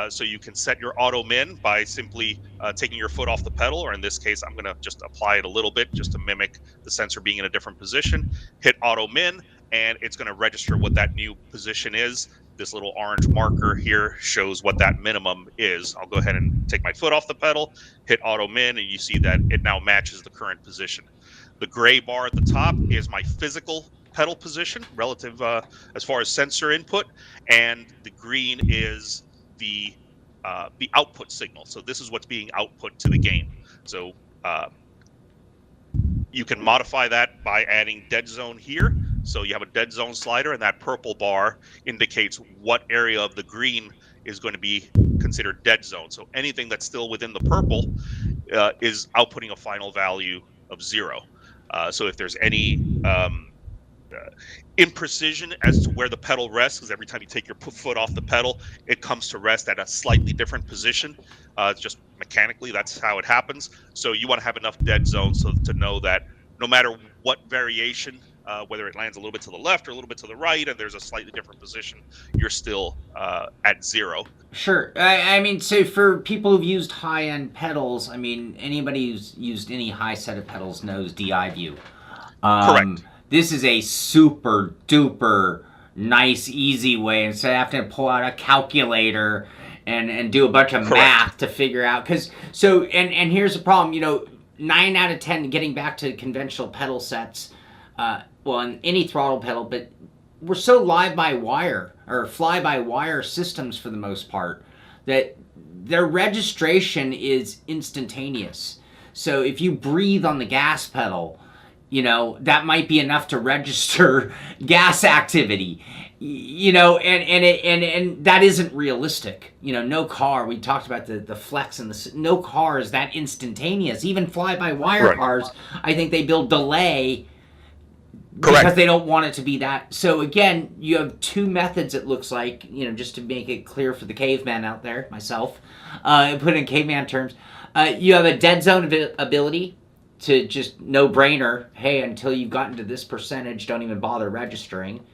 Speaker 2: So you can set your auto min by simply taking your foot off the pedal, or in this case, I'm going to just apply it a little bit just to mimic the sensor being in a different position. Hit auto min, and it's going to register what that new position is. This little orange marker here shows what that minimum is. I'll go ahead and take my foot off the pedal, hit auto min, and you see that it now matches the current position. The gray bar at the top is my physical pedal position relative as far as sensor input, and the green is the output signal. So this is what's being output to the game. So you can modify that by adding dead zone here. So you have a dead zone slider, and that purple bar indicates what area of the green is going to be considered dead zone. So anything that's still within the purple is outputting a final value of 0. So if there's any imprecision as to where the pedal rests, because every time you take your foot off the pedal, it comes to rest at a slightly different position. It's just mechanically, that's how it happens. So you want to have enough dead zones so to know that no matter what variation, whether it lands a little bit to the left or a little bit to the right, and there's a slightly different position, you're still at 0.
Speaker 1: Sure. I mean, so for people who've used high-end pedals, I mean, anybody who's used any high set of pedals knows DI view.
Speaker 2: Correct.
Speaker 1: This is a super duper nice, easy way instead of having to pull out a calculator and do a bunch of math to figure out. And here's the problem, 9 out of 10, getting back to conventional pedal sets, on any throttle pedal, but we're so live by wire or fly by wire systems for the most part that their registration is instantaneous. So if you breathe on the gas pedal, that might be enough to register gas activity, and that isn't realistic. No car, we talked about the flex and no car is that instantaneous. Even fly-by-wire cars, I think they build delay because they don't want it to be that. So again, you have two methods, it looks like, just to make it clear for the caveman out there, myself, put in caveman terms. You have a dead zone ability to just no-brainer, hey, until you've gotten to this percentage, don't even bother registering.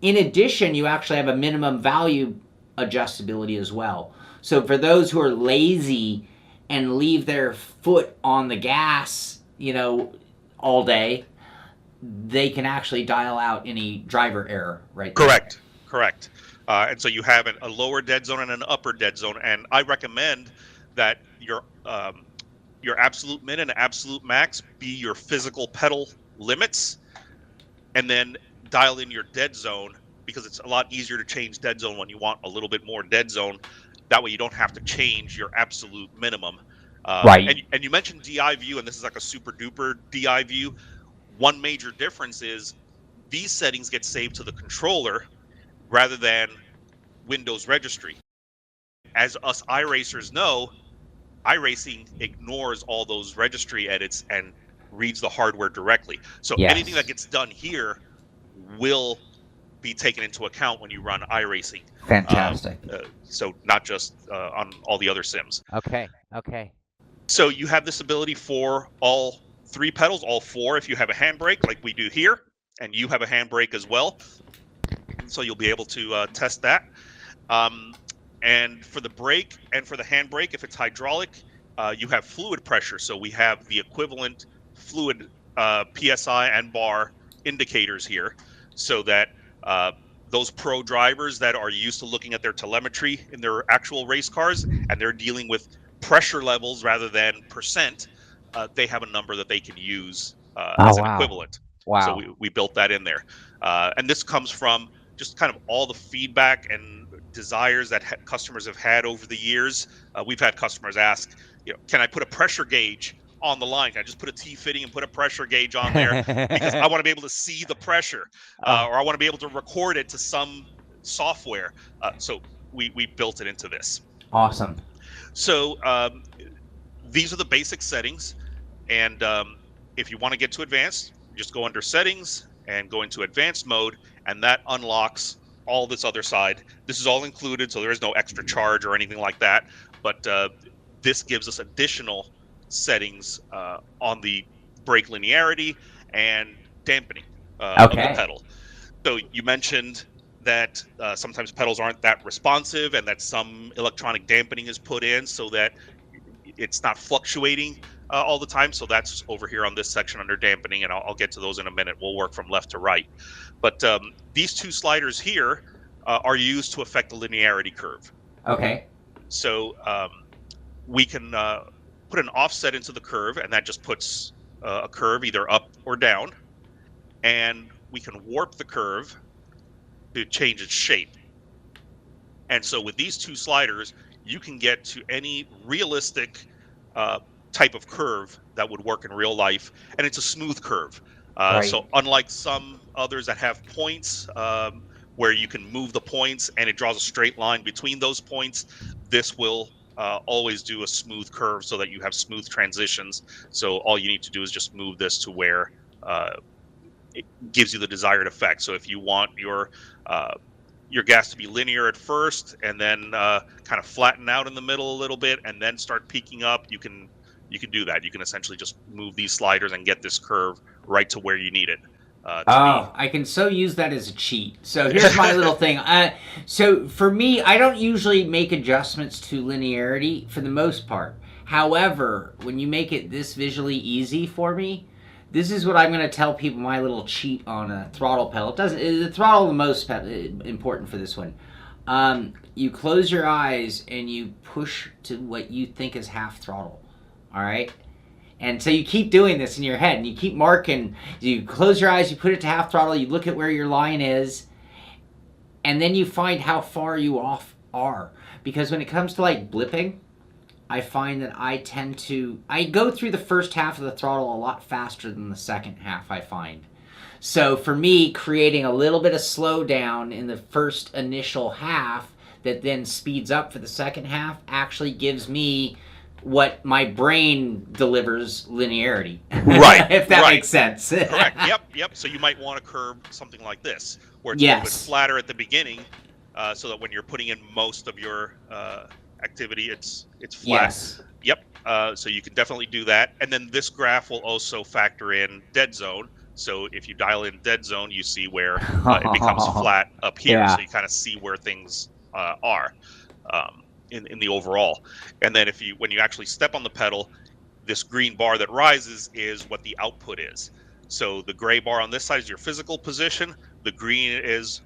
Speaker 1: In addition, you actually have a minimum value adjustability as well. So for those who are lazy and leave their foot on the gas, all day, they can actually dial out any driver error right there.
Speaker 2: Correct. And so you have a lower dead zone and an upper dead zone. And I recommend that your absolute min and absolute max be your physical pedal limits, and then dial in your dead zone, because it's a lot easier to change dead zone when you want a little bit more dead zone. That way you don't have to change your absolute minimum.
Speaker 1: Right.
Speaker 2: And you mentioned DI view, and this is like a super duper DI view. One major difference is these settings get saved to the controller rather than Windows registry. As us iRacers know, iRacing ignores all those registry edits and reads the hardware directly. So anything that gets done here will be taken into account when you run iRacing.
Speaker 1: Fantastic.
Speaker 2: So not just on all the other sims.
Speaker 3: Okay.
Speaker 2: So you have this ability for all 3 pedals, all 4 if you have a handbrake like we do here, and you have a handbrake as well. So you'll be able to test that. And for the brake and for the handbrake, if it's hydraulic, you have fluid pressure. So we have the equivalent fluid PSI and bar indicators here, so that those pro drivers that are used to looking at their telemetry in their actual race cars, and they're dealing with pressure levels rather than percent, they have a number that they can use as an equivalent.
Speaker 3: Wow.
Speaker 2: So we built that in there. And this comes from just kind of all the feedback and desires that customers have had over the years. We've had customers ask, can I put a pressure gauge on the line? Can I just put a T-fitting and put a pressure gauge on there? Because I want to be able to see the pressure, or I want to be able to record it to some software. So we built it into this.
Speaker 1: Awesome.
Speaker 2: So these are the basic settings. And if you want to get to advanced, just go under settings and go into advanced mode, and that unlocks all this other side. This is all included, so there is no extra charge or anything like that. But this gives us additional settings on the brake linearity and dampening of the
Speaker 1: Okay.
Speaker 2: pedal. So you mentioned that sometimes pedals aren't that responsive, and that some electronic dampening is put in so that it's not fluctuating all the time. So that's over here on this section under dampening, and I'll get to those in a minute. We'll work from left to right. But these two sliders here are used to affect the linearity curve.
Speaker 1: Okay.
Speaker 2: So we can put an offset into the curve, and that just puts a curve either up or down. And we can warp the curve to change its shape. And so with these two sliders, you can get to any realistic type of curve that would work in real life, and it's a smooth curve.
Speaker 1: Right.
Speaker 2: So unlike some others that have points, where you can move the points and it draws a straight line between those points, this will always do a smooth curve so that you have smooth transitions. So all you need to do is just move this to where it gives you the desired effect. So if you want your gas to be linear at first, and then kind of flatten out in the middle a little bit, and then start peaking up, you can do that. You can essentially just move these sliders and get this curve right to where you need it.
Speaker 1: I can so use that as a cheat. So here's my little thing. So for me, I don't usually make adjustments to linearity for the most part. However, when you make it this visually easy for me, this is what I'm going to tell people, my little cheat on a throttle pedal. The throttle the most important for this one. You close your eyes and you push to what you think is half throttle. All right? And so you keep doing this in your head, and you keep marking. You close your eyes, you put it to half throttle, you look at where your line is, and then you find how far you off are. Because when it comes to like blipping, I find that I go through the first half of the throttle a lot faster than the second half, I find. So for me, creating a little bit of slowdown in the first initial half that then speeds up for the second half actually gives me what my brain delivers linearity.
Speaker 2: Right.
Speaker 1: If that makes sense.
Speaker 2: Correct. Yep. So you might want to curve something like this, where it's a little bit flatter at the beginning, so that when you're putting in most of your activity, it's flat.
Speaker 1: Yes.
Speaker 2: Yep. So you can definitely do that. And then this graph will also factor in dead zone. So if you dial in dead zone, you see where it becomes flat up here.
Speaker 1: Yeah.
Speaker 2: So you kind of see where things are in the overall. And then when you actually step on the pedal, this green bar that rises is what the output is. So the gray bar on this side is your physical position. The green is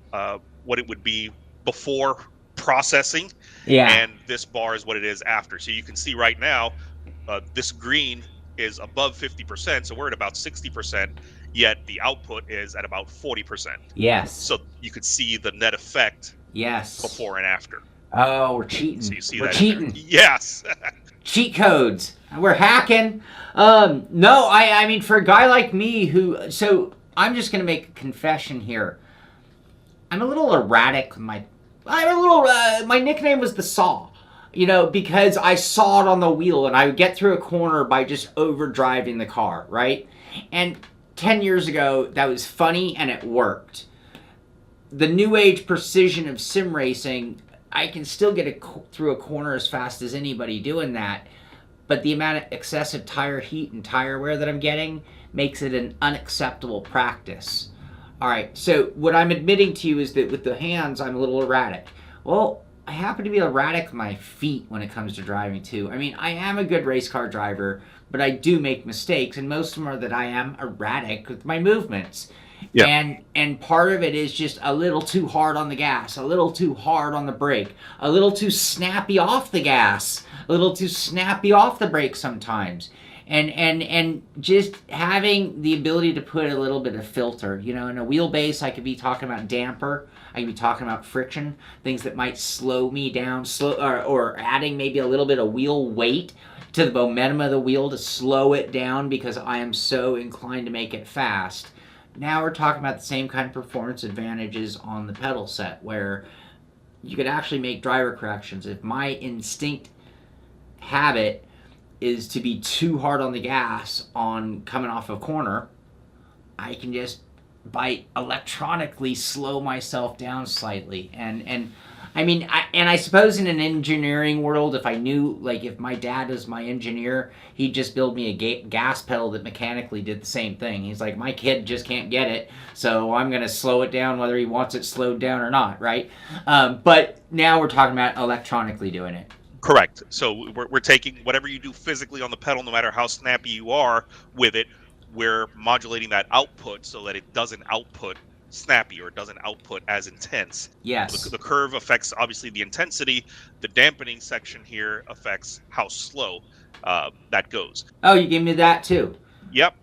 Speaker 2: what it would be before processing.
Speaker 1: Yeah.
Speaker 2: And this bar is what it is after. So you can see right now, this green is above 50%. So we're at about 60%, yet the output is at about 40%.
Speaker 1: Yes.
Speaker 2: So you could see the net effect.
Speaker 1: Yes.
Speaker 2: Before and after.
Speaker 1: Oh, we're cheating.
Speaker 2: So you see
Speaker 1: we're
Speaker 2: that
Speaker 1: cheating.
Speaker 2: Yes.
Speaker 1: Cheat codes. We're hacking. No, I mean, for a guy like me so I'm just going to make a confession here. I'm a little erratic. My nickname was the Saw, because I sawed on the wheel, and I would get through a corner by just overdriving the car, right? And 10 years ago, that was funny, and it worked. The new age precision of sim racing, I can still get through a corner as fast as anybody doing that, but the amount of excessive tire heat and tire wear that I'm getting makes it an unacceptable practice. All right, so what I'm admitting to you is that with the hands, I'm a little erratic. Well, I happen to be erratic with my feet when it comes to driving too. I mean, I am a good race car driver, but I do make mistakes, and most of them are that I am erratic with my movements. Yeah. And part of it is just a little too hard on the gas, a little too hard on the brake, a little too snappy off the gas, a little too snappy off the brake sometimes. And just having the ability to put a little bit of filter, in a wheelbase, I could be talking about damper, I could be talking about friction, things that might slow me down, or adding maybe a little bit of wheel weight to the momentum of the wheel to slow it down because I am so inclined to make it fast. Now we're talking about the same kind of performance advantages on the pedal set, where you could actually make driver corrections. If my instinct habit is to be too hard on the gas on coming off a corner, I can just by electronically slow myself down slightly. And I mean, I suppose in an engineering world, if I knew, like, if my dad was my engineer, he'd just build me a gas pedal that mechanically did the same thing. He's like, my kid just can't get it, so I'm going to slow it down whether he wants it slowed down or not, right? But now we're talking about electronically doing it.
Speaker 2: Correct. So we're taking whatever you do physically on the pedal, no matter how snappy you are with it, we're modulating that output so that it doesn't output snappy, or it doesn't output as intense.
Speaker 1: Yes.
Speaker 2: The curve affects obviously the intensity. The dampening section here affects how slow that goes.
Speaker 1: Oh, you gave me that too.
Speaker 2: Yep.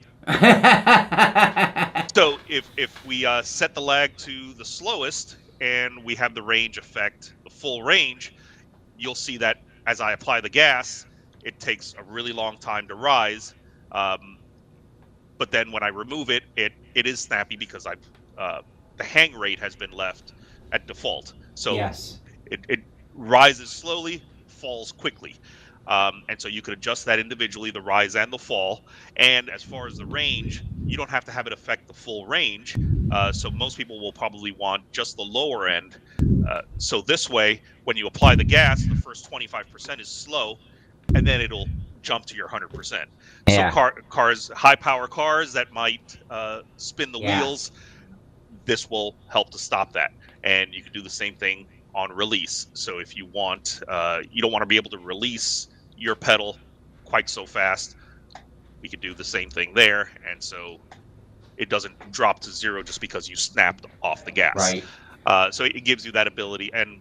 Speaker 2: So if we set the lag to the slowest and we have the range affect the full range, you'll see that as I apply the gas, it takes a really long time to rise. But then when I remove it, it is snappy because the hang rate has been left at default. So
Speaker 1: yes.
Speaker 2: it rises slowly, falls quickly. And so you could adjust that individually, the rise and the fall. And as far as the range, you don't have to have it affect the full range. So most people will probably want just the lower end. So this way, when you apply the gas, the first 25% is slow, and then it'll jump to your 100%.
Speaker 1: Yeah.
Speaker 2: So cars, high power cars that might spin the wheels, this will help to stop that. And you can do the same thing on release. So if you want, you don't want to be able to release your pedal quite so fast, we could do the same thing there. And so it doesn't drop to zero just because you snapped off the gas.
Speaker 1: Right.
Speaker 2: So it gives you that ability. And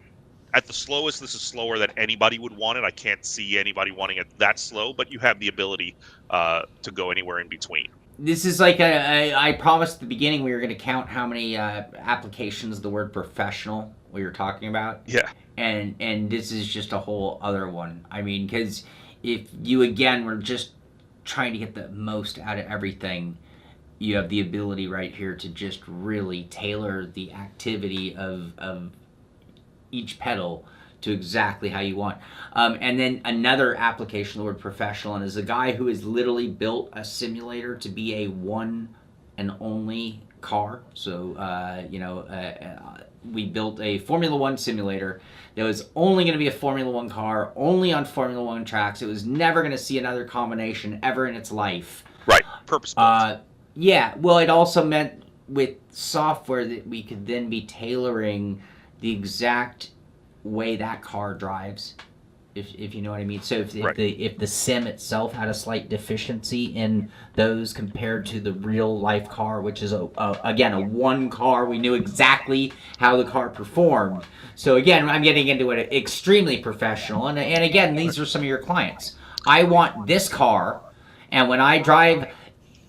Speaker 2: at the slowest, this is slower than anybody would want it. I can't see anybody wanting it that slow, but you have the ability to go anywhere in between.
Speaker 1: This is like I promised at the beginning we were going to count how many applications the word professional we were talking about.
Speaker 2: Yeah.
Speaker 1: And this is just a whole other one. I mean, because if you, again, were just trying to get the most out of everything, you have the ability right here to just really tailor the activity of each pedal to exactly how you want. And then another application, the word professional, and is a guy who has literally built a simulator to be a one and only car. So, we built a Formula One simulator that was only going to be a Formula One car, only on Formula One tracks. It was never going to see another combination ever in its life.
Speaker 2: Right, purpose-built.
Speaker 1: Yeah, well, it also meant with software that we could then be tailoring the exact way that car drives, if you know what I mean. So if the sim itself had a slight deficiency in those compared to the real life car, which is again a one car, we knew exactly how the car performed. So again, I'm getting into it extremely professional, and again, these are some of your clients. I want this car, and when I drive,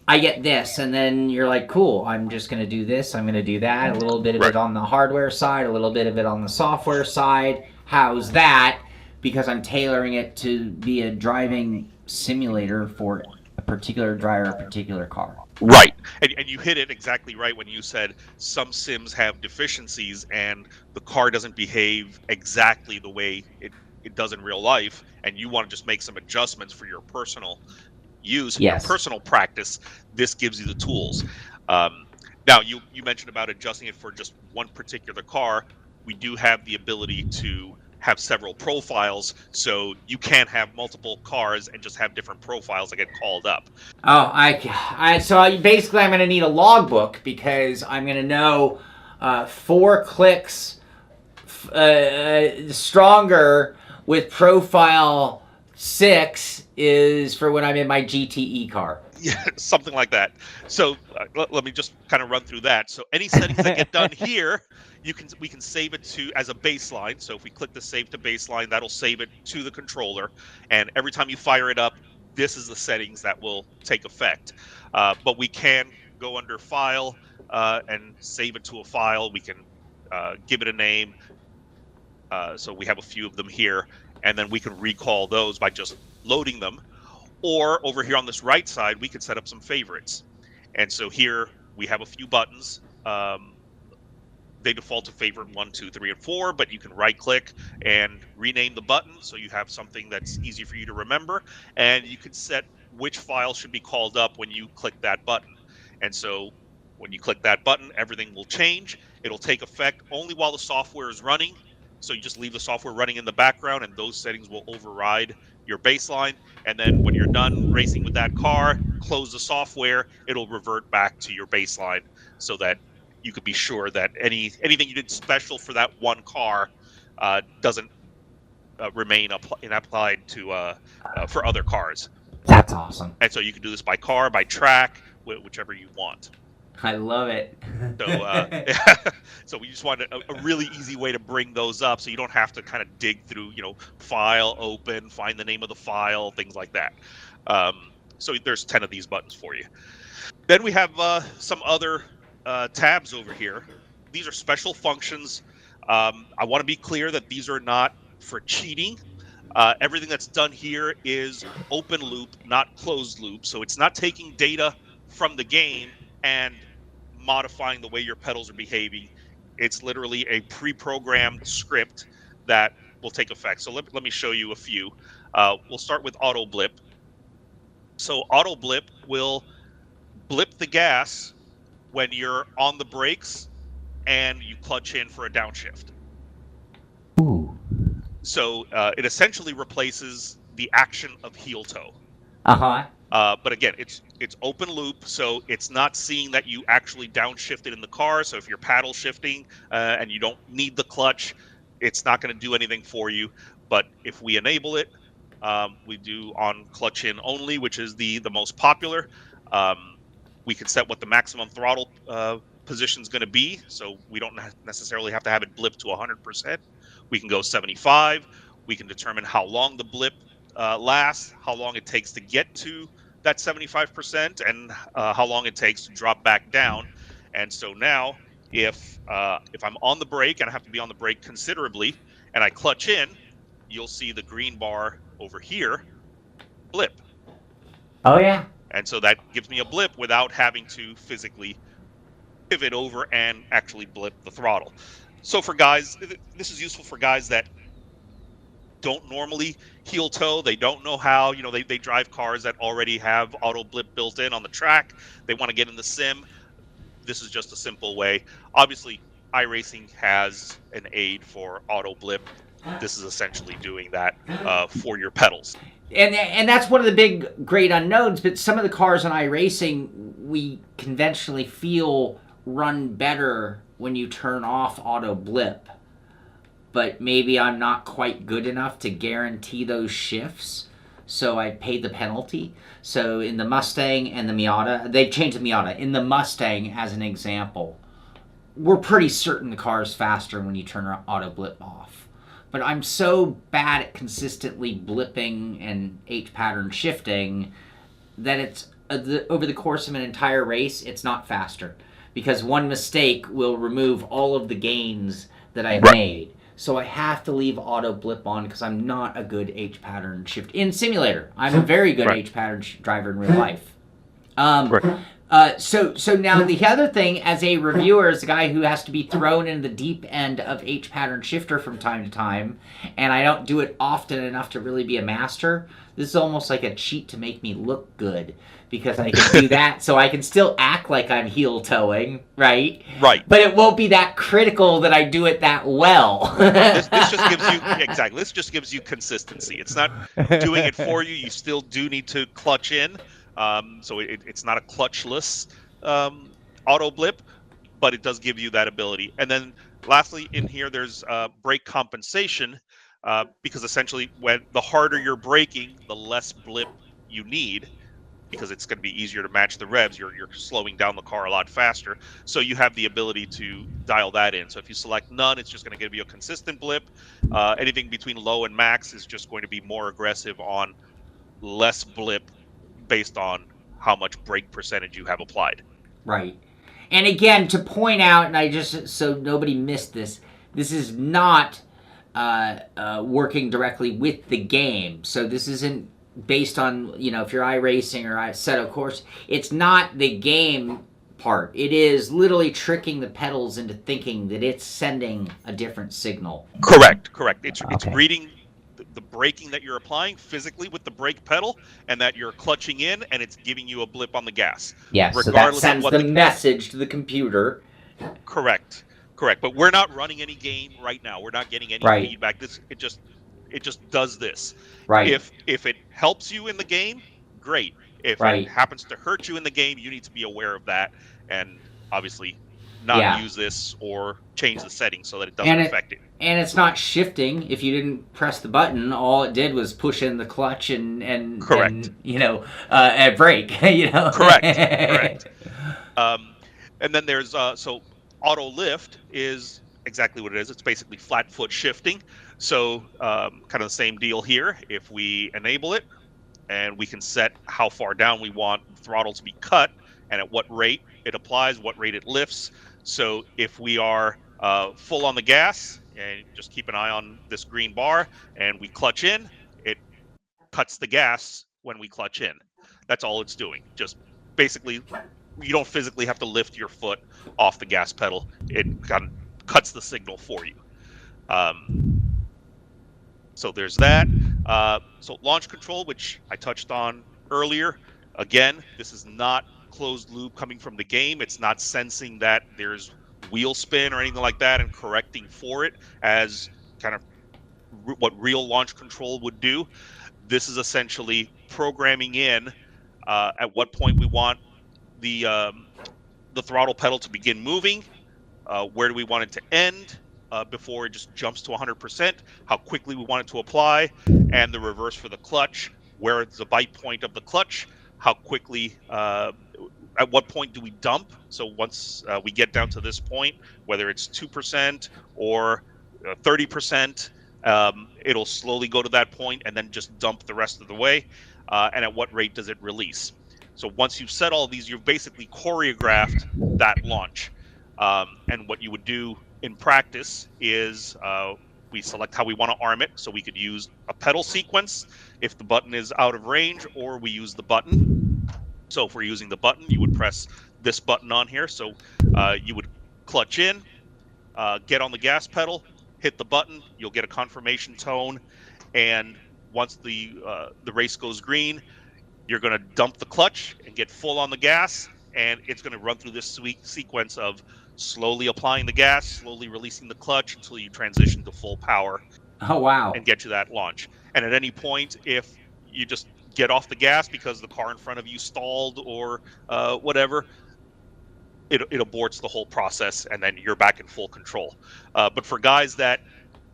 Speaker 1: I get this, and then you're like, cool, I'm just going to do this, I'm going to do that, a little bit of it on the hardware side, a little bit of it on the software side. How's that? Because I'm tailoring it to be a driving simulator for a particular driver, a particular car.
Speaker 2: Right. And you hit it exactly right when you said some sims have deficiencies and the car doesn't behave exactly the way it does in real life, and you want to just make some adjustments for your personal use, your personal practice. This gives you the tools. Now, you mentioned about adjusting it for just one particular car. We do have the ability to have several profiles, so you can't have multiple cars and just have different profiles that get called up.
Speaker 1: Oh, so basically I'm going to need a logbook, because I'm going to know 4 clicks stronger with profile 6 is for when I'm in my GTE car.
Speaker 2: Yeah, something like that. So let me just kind of run through that. So any settings that get done here, we can save it to as a baseline. So if we click the save to baseline, that'll save it to the controller. And every time you fire it up, this is the settings that will take effect. But we can go under file and save it to a file. We can give it a name. So we have a few of them here, and then we can recall those by just loading them. Or over here on this right side, we could set up some favorites. And so here we have a few buttons. They default to favorite 1, 2, 3, and 4, but you can right click and rename the button so you have something that's easy for you to remember. And you can set which file should be called up when you click that button. And so when you click that button, everything will change. It'll take effect only while the software is running. So you just leave the software running in the background, and those settings will override your baseline. And then when you're done racing with that car, close the software, it'll revert back to your baseline, so that you could be sure that anything you did special for that one car doesn't remain applied to for other cars.
Speaker 1: That's awesome.
Speaker 2: And so you can do this by car, by track, whichever you want.
Speaker 1: I love it.
Speaker 2: So, so we just wanted a really easy way to bring those up, so you don't have to kind of dig through, file, open, find the name of the file, things like that. So there's 10 of these buttons for you. Then we have some other tabs over here. These are special functions. I want to be clear that these are not for cheating. Everything that's done here is open loop, not closed loop. So it's not taking data from the game and modifying the way your pedals are behaving. It's literally a pre-programmed script that will take effect. So let me show you a few. We'll start with auto blip. So auto blip will blip the gas when you're on the brakes and you clutch in for a downshift.
Speaker 1: Ooh.
Speaker 2: So it essentially replaces the action of heel toe.
Speaker 1: Uh-huh.
Speaker 2: But again, it's open loop, so it's not seeing that you actually downshifted in the car. So if you're paddle shifting and you don't need the clutch, it's not going to do anything for you. But if we enable it, we do on clutch in only, which is the most popular. We can set what the maximum throttle position is going to be, so we don't necessarily have to have it blip to 100%. We can go 75. We can determine how long the blip lasts, how long it takes to get to that 75%, and how long it takes to drop back down. And so now, if I'm on the brake, and I have to be on the brake considerably, and I clutch in, you'll see the green bar over here blip.
Speaker 1: Oh, yeah.
Speaker 2: And so that gives me a blip without having to physically pivot over and actually blip the throttle. So for guys, this is useful for guys that don't normally heel toe. They don't know how, they drive cars that already have auto blip built in on the track. They want to get in the sim. This is just a simple way. Obviously, iRacing has an aid for auto blip. This is essentially doing that for your pedals.
Speaker 1: And that's one of the big, great unknowns, but some of the cars on iRacing, we conventionally feel run better when you turn off auto blip. But maybe I'm not quite good enough to guarantee those shifts, so I paid the penalty. So in the Mustang and the Miata, they've changed the Miata. In the Mustang, as an example, we're pretty certain the car is faster when you turn auto blip off. But I'm so bad at consistently blipping and H-pattern shifting that it's over the course of an entire race, it's not faster. Because one mistake will remove all of the gains that I've made. So I have to leave auto blip on because I'm not a good H-pattern shift. In simulator, I'm a very good H-pattern driver in real life. So now the other thing, as a reviewer, as a guy who has to be thrown into the deep end of H-pattern shifter from time to time, and I don't do it often enough to really be a master, this is almost like a cheat to make me look good, because I can do that, so I can still act like I'm heel towing, right?
Speaker 2: Right.
Speaker 1: But it won't be that critical that I do it that well.
Speaker 2: This just gives you exactly. This just gives you consistency. It's not doing it for you. You still do need to clutch in. So it's not a clutchless auto blip, but it does give you that ability. And then lastly, in here, there's brake compensation, because essentially when the harder you're braking, the less blip you need, because it's going to be easier to match the revs. You're slowing down the car a lot faster. So you have the ability to dial that in. So if you select none, it's just going to give you a consistent blip. Anything between low and max is just going to be more aggressive on less blip, based on how much brake percentage you have applied.
Speaker 1: Right. And again, to point out, and so nobody missed this, this is not working directly with the game. So this isn't based on, if you're iRacing or Assetto Corsa, it's not the game part. It is literally tricking the pedals into thinking that it's sending a different signal.
Speaker 2: Correct. It's reading the braking that you're applying physically with the brake pedal, and that you're clutching in, and it's giving you a blip on the gas.
Speaker 1: Yes, so that sends the message to the computer.
Speaker 2: Correct. Correct. But we're not running any game right now. We're not getting any
Speaker 1: Right.
Speaker 2: feedback. It just does this.
Speaker 1: Right.
Speaker 2: If it helps you in the game, great. If it
Speaker 1: Right.
Speaker 2: happens to hurt you in the game, you need to be aware of that and obviously not
Speaker 1: Yeah.
Speaker 2: use this or change the settings so that it doesn't
Speaker 1: And
Speaker 2: affect it.
Speaker 1: and it's not shifting. If you didn't press the button, all it did was push in the clutch
Speaker 2: Correct.
Speaker 1: and a brake.
Speaker 2: Correct. And then there's so auto lift is exactly what it is. It's basically flat foot shifting. So kind of the same deal here. If we enable it, and we can set how far down we want the throttle to be cut and at what rate it applies, what rate it lifts. So if we are full on the gas, and just keep an eye on this green bar, and we clutch in, it cuts the gas when we clutch in. That's all it's doing. Just basically, you don't physically have to lift your foot off the gas pedal. It kind of cuts the signal for you. So there's that. So launch control, which I touched on earlier. Again, this is not closed loop coming from the game. It's not sensing that there's wheel spin or anything like that and correcting for it as kind of what real launch control would do. This is essentially programming in at what point we want the throttle pedal to begin moving, where do we want it to end before it just jumps to 100%, how quickly we want it to apply, and the reverse for the clutch, where it's the bite point of the clutch, how quickly, at what point do we dump. So once we get down to this point, whether it's 2% or 30%, it'll slowly go to that point and then just dump the rest of the way. And at what rate does it release? So once you've set all these, you've basically choreographed that launch. And what you would do in practice is we select how we want to arm it. So we could use a pedal sequence if the button is out of range, or we use the button. So if we're using the button, you would press this button on here. So you would clutch in, get on the gas pedal, hit the button, you'll get a confirmation tone. And once the race goes green, you're going to dump the clutch and get full on the gas, and it's going to run through this sequence of slowly applying the gas, slowly releasing the clutch until you transition to full power.
Speaker 1: Oh, wow.
Speaker 2: And get you that launch. And at any point, if you just get off the gas because the car in front of you stalled or whatever, it aborts the whole process, and then you're back in full control. But for guys that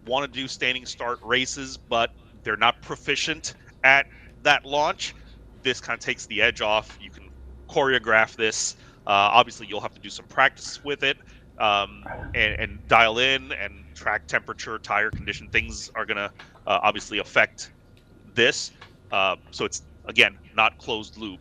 Speaker 2: want to do standing start races, but they're not proficient at that launch, this kind of takes the edge off. You can choreograph this. Obviously, you'll have to do some practice with it and dial in and track temperature, tire condition. Things are going to obviously affect this. So it's, again, not closed loop,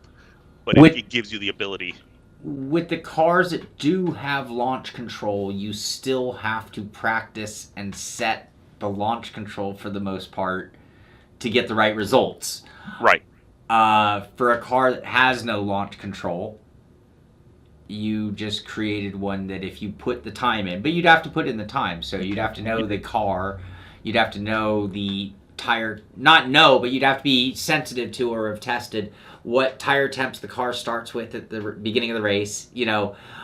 Speaker 2: but it gives you the ability.
Speaker 1: With the cars that do have launch control, you still have to practice and set the launch control for the most part to get the right results.
Speaker 2: Right.
Speaker 1: For a car that has no launch control, you just created one that if you put the time in, but you'd have to put in the time. So you'd have to know the car, you'd have to know the tire, not know, but you'd have to be sensitive to or have tested what tire temps the car starts with at the beginning of the race,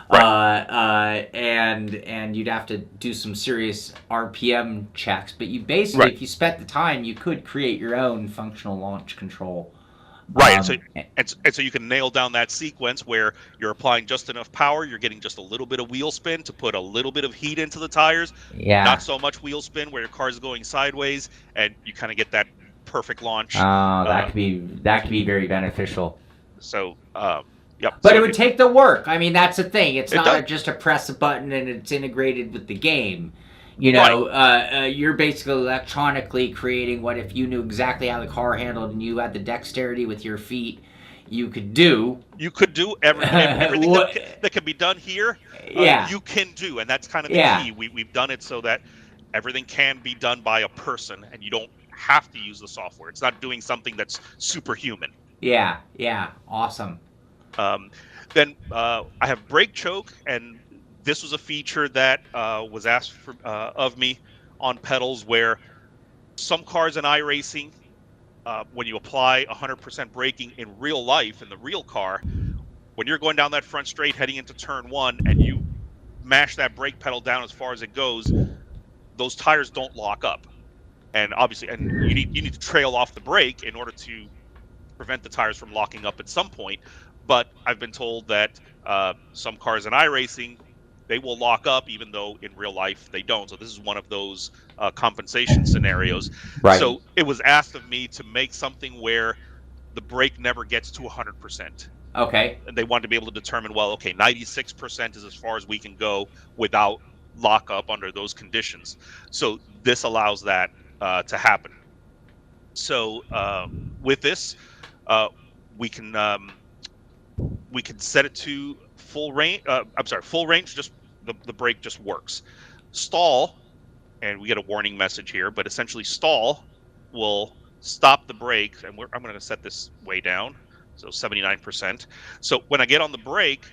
Speaker 2: Right.
Speaker 1: And you'd have to do some serious RPM checks. But you basically, if you spent the time, you could create your own functional launch control.
Speaker 2: Right, and so you can nail down that sequence where you're applying just enough power, you're getting just a little bit of wheel spin to put a little bit of heat into the tires.
Speaker 1: Yeah.
Speaker 2: Not so much wheel spin where your car's going sideways, and you kind of get that perfect launch.
Speaker 1: Oh, that could be very beneficial.
Speaker 2: So, yep.
Speaker 1: But
Speaker 2: so
Speaker 1: it would take the work. I mean, that's the thing. It's not
Speaker 2: does.
Speaker 1: just a press a button and it's integrated with the game. You're basically electronically creating what if you knew exactly how the car handled and you had the dexterity with your feet, you could do.
Speaker 2: You could do everything that can be done here. You can do, and that's kind of the key. We've done it so that everything can be done by a person, and you don't have to use the software. It's not doing something that's superhuman.
Speaker 1: Yeah, awesome.
Speaker 2: Then I have brake choke, and this was a feature that was asked of me on pedals, where some cars in iRacing, when you apply 100% braking in real life, in the real car, when you're going down that front straight heading into turn one and you mash that brake pedal down as far as it goes, those tires don't lock up. And obviously, and you need to trail off the brake in order to prevent the tires from locking up at some point. But I've been told that some cars in iRacing, they will lock up even though in real life they don't. So this is one of those compensation scenarios.
Speaker 1: Right.
Speaker 2: So it was asked of me to make something where the brake never gets to 100%.
Speaker 1: Okay.
Speaker 2: And they wanted to be able to determine, well, okay, 96% is as far as we can go without lockup under those conditions. So this allows that to happen. So with this, we can set it to full range. Full range. Just the brake just works. Stall, and we get a warning message here, but essentially stall will stop the brake, and I'm going to set this way down, so 79%. So when I get on the brake,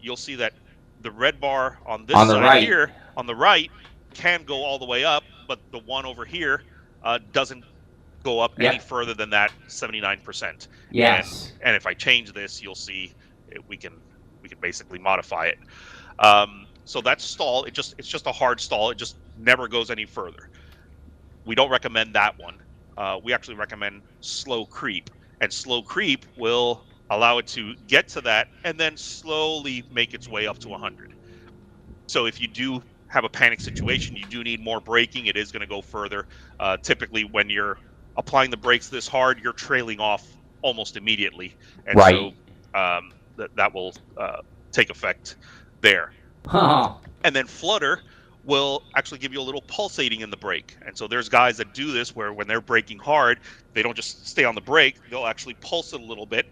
Speaker 2: you'll see that the red bar on this side here, on the right, can go all the way up, but the one over here doesn't go up any further than that 79%.
Speaker 1: Yes.
Speaker 2: And if I change this, you'll see we can basically modify it. So that's stall. It's just a hard stall. It just never goes any further. We don't recommend that one. We actually recommend slow creep, and slow creep will allow it to get to that and then slowly make its way up to 100. So if you do have a panic situation, you do need more braking, it is going to go further. Typically when you're applying the brakes this hard, you're trailing off almost immediately, and so that will take effect there. And then flutter will actually give you a little pulsating in the brake. And so there's guys that do this where when they're braking hard, they don't just stay on the brake, they'll actually pulse it a little bit.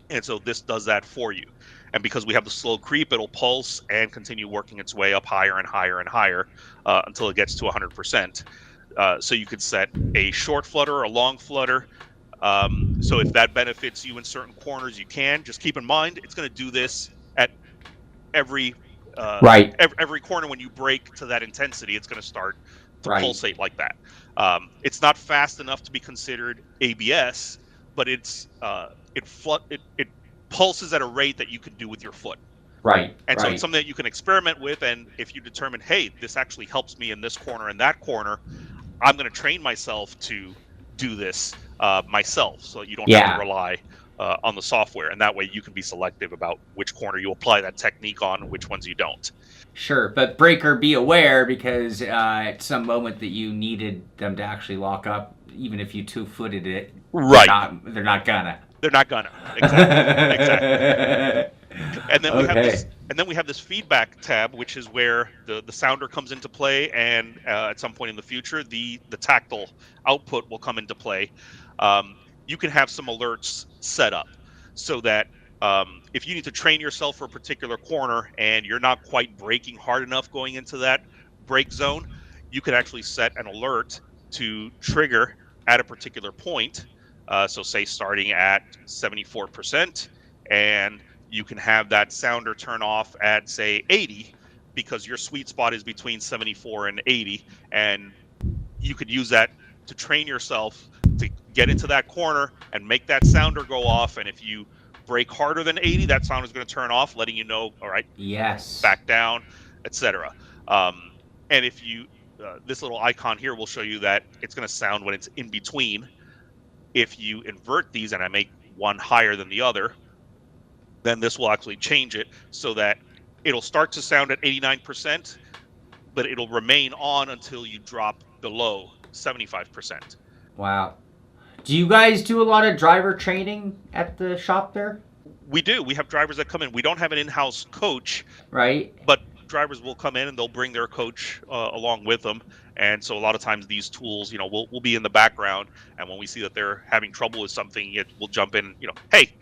Speaker 2: And so this does that for you. And because we have the slow creep, it'll pulse and continue working its way up higher and higher and higher until it gets to 100%. So you could set a short flutter or a long flutter. So if that benefits you in certain corners, you can. Just keep in mind, it's going to do this at every corner. When you brake to that intensity, it's going to start to pulsate like that. It's not fast enough to be considered ABS, but it pulses at a rate that you can do with your foot. And so it's something that you can experiment with, and if you determine, hey, this actually helps me in this corner and that corner, I'm going to train myself to do this myself, so you don't have to rely on the software, and that way you can be selective about which corner you apply that technique on and which ones you don't.
Speaker 1: Sure, but breaker, be aware, because at some moment that you needed them to actually lock up, even if you two-footed it, they're not gonna.
Speaker 2: They're not gonna. Exactly. And then we have this feedback tab, which is where the sounder comes into play, and at some point in the future, the tactile output will come into play. You can have some alerts set up so that if you need to train yourself for a particular corner and you're not quite braking hard enough going into that brake zone, you can actually set an alert to trigger at a particular point. So say starting at 74%, and you can have that sounder turn off at, say, 80, because your sweet spot is between 74 and 80, and you could use that to train yourself to get into that corner and make that sounder go off. And if you brake harder than 80, that sound is going to turn off, letting you know, all right, back down, etc. And if you, this little icon here will show you that it's going to sound when it's in between. If you invert these, and I make one higher than the other, then this will actually change it so that it'll start to sound at 89%, but it'll remain on until you drop below 75%.
Speaker 1: Wow. Do you guys do a lot of driver training at the shop there?
Speaker 2: We do. We have drivers that come in. We don't have an in-house coach. But drivers will come in and they'll bring their coach along with them. And so a lot of times these tools, we'll be in the background, and when we see that they're having trouble with something, we'll jump in, hey,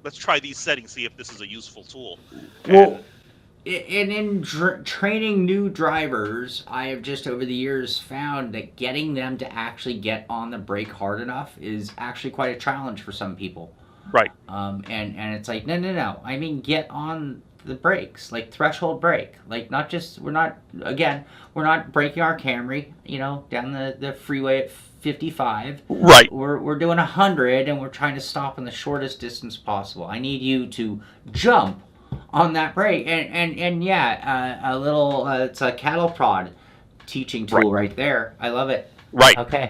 Speaker 2: let's try these settings, see if this is a useful tool.
Speaker 1: Well, and in training new drivers, I have just over the years found that getting them to actually get on the brake hard enough is actually quite a challenge for some people. And it's like, no. I mean, get on the brakes, like threshold brake, like not just, we're not braking our Camry, down the freeway at 55. We're doing 100, and we're trying to stop in the shortest distance possible. I need you to jump on that brake. And yeah, a little it's a cattle prod teaching
Speaker 2: Right.
Speaker 1: tool right there. I love it.
Speaker 2: Right.
Speaker 1: Okay.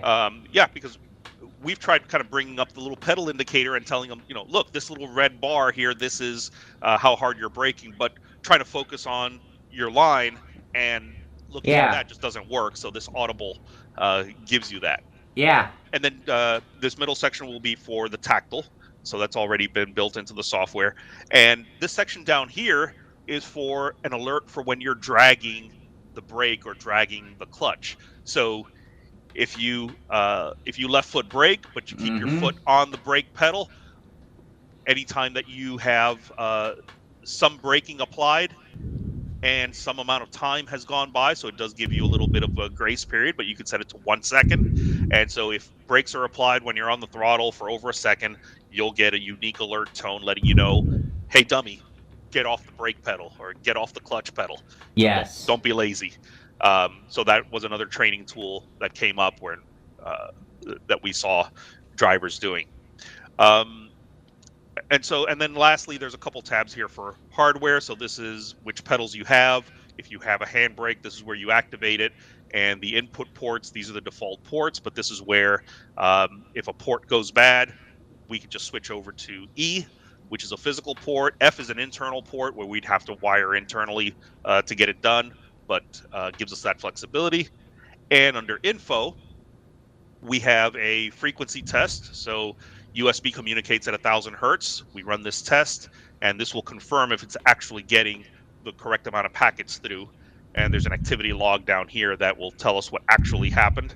Speaker 2: Yeah, because we've tried kind of bringing up the little pedal indicator and telling them, look, this little red bar here, this is how hard you're braking, but trying to focus on your line and looking at
Speaker 1: Yeah.
Speaker 2: that just doesn't work. So this audible gives you that.
Speaker 1: Yeah.
Speaker 2: And then this middle section will be for the tactile. So that's already been built into the software. And this section down here is for an alert for when you're dragging the brake or dragging the clutch. So if you left foot brake, but you keep your
Speaker 1: Mm-hmm.
Speaker 2: foot on the brake pedal, anytime that you have some braking applied and some amount of time has gone by, so it does give you a little bit of a grace period, but you can set it to 1 second. And so if brakes are applied when you're on the throttle for over a second, you'll get a unique alert tone letting you know, hey dummy, get off the brake pedal or get off the clutch pedal.
Speaker 1: Yes.
Speaker 2: Don't be lazy. So that was another training tool that came up where uh, that we saw drivers doing. And then lastly, there's a couple tabs here for hardware. So this is which pedals you have. If you have a handbrake, this is where you activate it. And the input ports, these are the default ports, but this is where if a port goes bad, we could just switch over to E, which is a physical port. F is an internal port where we'd have to wire internally to get it done, but gives us that flexibility. And under info, we have a frequency test. So USB communicates at 1,000 hertz. We run this test, and this will confirm if it's actually getting the correct amount of packets through. And there's an activity log down here that will tell us what actually happened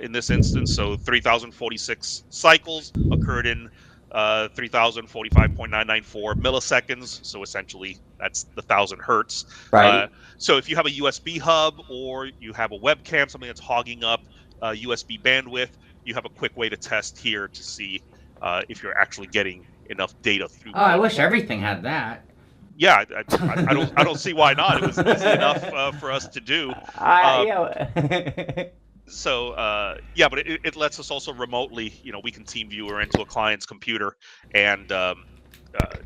Speaker 2: in this instance. So 3,046 cycles occurred in 3,045.994 milliseconds. So essentially, that's the 1,000 hertz.
Speaker 1: Right.
Speaker 2: So if you have a USB hub or you have a webcam, something that's hogging up USB bandwidth, you have a quick way to test here to see if you're actually getting enough data through.
Speaker 1: Oh, I wish everything had that.
Speaker 2: Yeah, I don't see why not. It was easy enough for us to do.
Speaker 1: Yeah.
Speaker 2: So yeah, but it lets us also remotely, we can team viewer into a client's computer and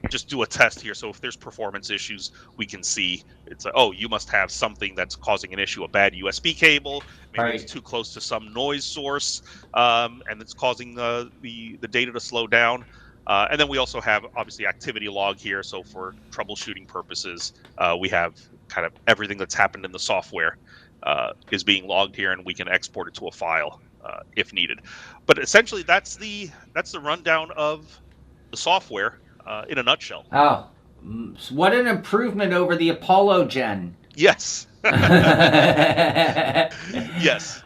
Speaker 2: just do a test here. So if there's performance issues, we can see it's like, oh, you must have something that's causing an issue, a bad USB cable, maybe
Speaker 1: Right.
Speaker 2: it's too close to some noise source, and it's causing the data to slow down. And then we also have obviously activity log here. So for troubleshooting purposes, we have kind of everything that's happened in the software is being logged here, and we can export it to a file if needed. But essentially, that's the rundown of the software in a nutshell.
Speaker 1: Oh, what an improvement over the Apollo gen.
Speaker 2: Yes. Yes.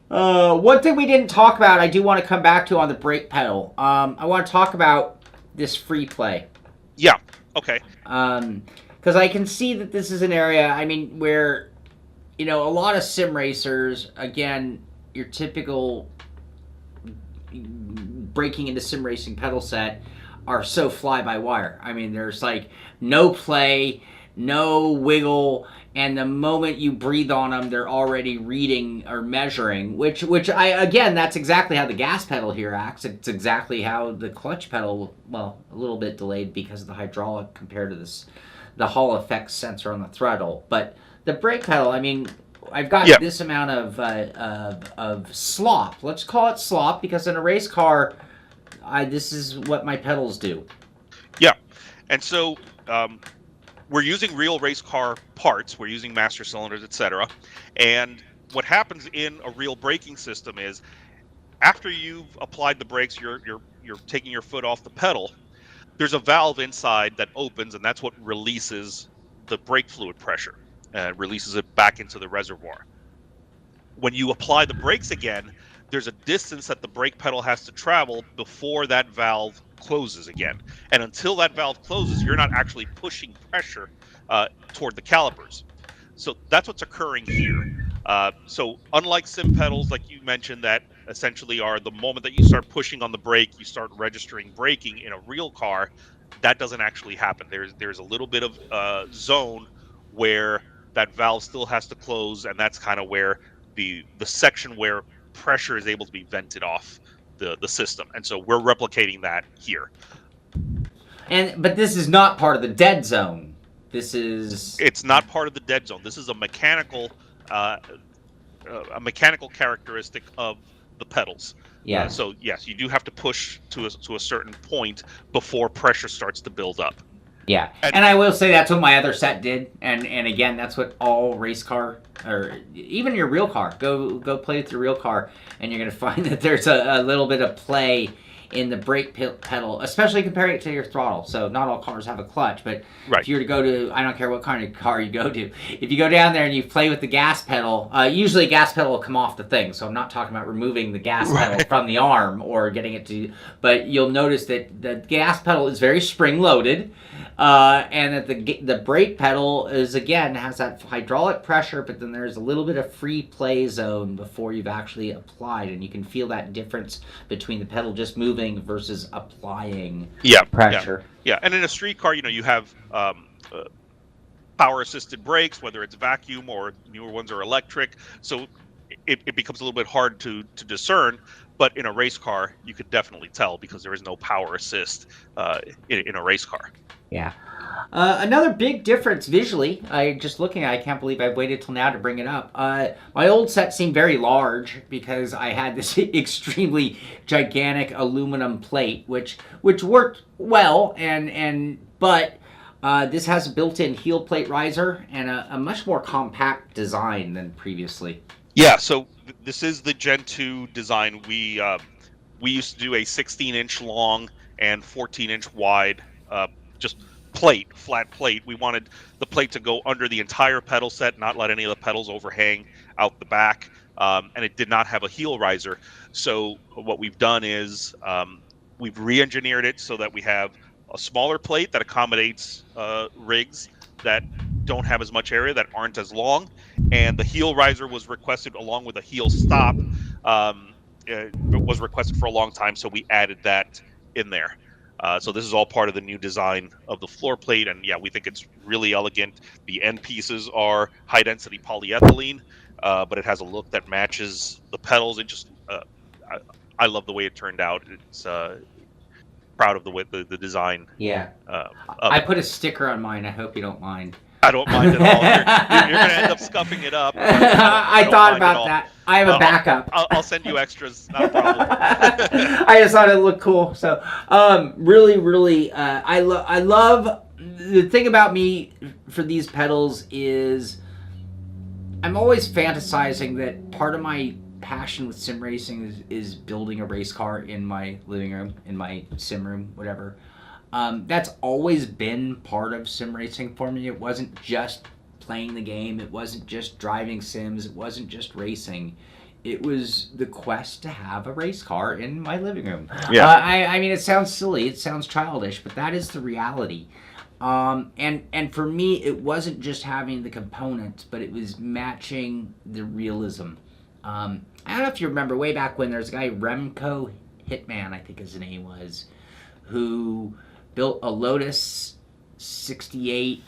Speaker 1: One thing we didn't talk about, I do want to come back to on the brake pedal. I want to talk about this free play.
Speaker 2: Yeah. Okay.
Speaker 1: Because I can see that this is an area, I mean, where, a lot of sim racers, again, your typical breaking into sim racing pedal set are so fly by wire. I mean, there's like no play, no wiggle, and the moment you breathe on them, they're already reading or measuring. Which that's exactly how the gas pedal here acts. It's exactly how the clutch pedal, well, a little bit delayed because of the hydraulic compared to the Hall effect sensor on the throttle. But the brake pedal, I mean, I've got this amount of slop. Let's call it slop because in a race car, this is what my pedals do.
Speaker 2: Yeah, and so we're using real race car parts. We're using master cylinders, etc. And what happens in a real braking system is, after you've applied the brakes, you're taking your foot off the pedal. There's a valve inside that opens, and that's what releases the brake fluid pressure, releases it back into the reservoir. When you apply the brakes again, there's a distance that the brake pedal has to travel before that valve closes again. And until that valve closes, you're not actually pushing pressure toward the calipers. So that's what's occurring here. So unlike sim pedals, like you mentioned, that essentially are the moment that you start pushing on the brake, you start registering braking in a real car, that doesn't actually happen. There's a little bit of zone where that valve still has to close, and that's kind of where the section where pressure is able to be vented off the system. And so we're replicating that here.
Speaker 1: But this is not part of the dead zone. This is...
Speaker 2: It's not part of the dead zone. This is a mechanical characteristic of the pedals.
Speaker 1: Yeah.
Speaker 2: So yes, you do have to push to a certain point before pressure starts to build up.
Speaker 1: Yeah, and I will say that's what my other set did, and again, that's what all race car, or even your real car, go play with your real car, and you're going to find that there's a little bit of play in the brake pedal, especially comparing it to your throttle. So not all cars have a clutch, but if you were to go to, I don't care what kind of car you go to, if you go down there and you play with the gas pedal, usually gas pedal will come off the thing, so I'm not talking about removing the gas pedal from the arm or getting it to, but you'll notice that the gas pedal is very spring-loaded, and that the brake pedal is, again, has that hydraulic pressure, but then there's a little bit of free play zone before you've actually applied, and you can feel that difference between the pedal just moving versus applying pressure.
Speaker 2: Yeah, and in a street car, you have power-assisted brakes, whether it's vacuum or newer ones are electric, so it becomes a little bit hard to discern. But in a race car, you could definitely tell because there is no power assist in a race car.
Speaker 1: Yeah. Another big difference visually, I can't believe I waited till now to bring it up. My old set seemed very large because I had this extremely gigantic aluminum plate, which worked well, but this has a built-in heel plate riser and a much more compact design than previously.
Speaker 2: Yeah, so this is the Gen 2 design. We used to do a 16-inch long and 14-inch wide just flat plate. We wanted the plate to go under the entire pedal set, not let any of the pedals overhang out the back, and it did not have a heel riser. So what we've done is we've re-engineered it so that we have a smaller plate that accommodates rigs that don't have as much area, that aren't as long, and the heel riser was requested along with a heel stop. It was requested for a long time, so we added that in there. So this is all part of the new design of the floor plate, and yeah, we think it's really elegant. The end pieces are high-density polyethylene, but it has a look that matches the pedals. It just, I love the way it turned out. It's proud of the design.
Speaker 1: Yeah. I put a sticker on mine. I hope you don't mind.
Speaker 2: I don't mind at all. You're going to end up scuffing it up.
Speaker 1: I thought about that. I have a backup.
Speaker 2: I'll send you extras. Not a problem.
Speaker 1: I just thought it looked cool. So, really, I love the thing about me for these pedals is I'm always fantasizing that part of my passion with sim racing is building a race car in my living room, in my sim room, whatever. That's always been part of sim racing for me. It wasn't just playing the game. It wasn't just driving sims. It wasn't just racing. It was the quest to have a race car in my living room. Yeah. I mean, it sounds silly. It sounds childish, but that is the reality. And for me, it wasn't just having the components, but it was matching the realism. I don't know if you remember way back when there's a guy, Remco Hitman, I think his name was, who built a Lotus 68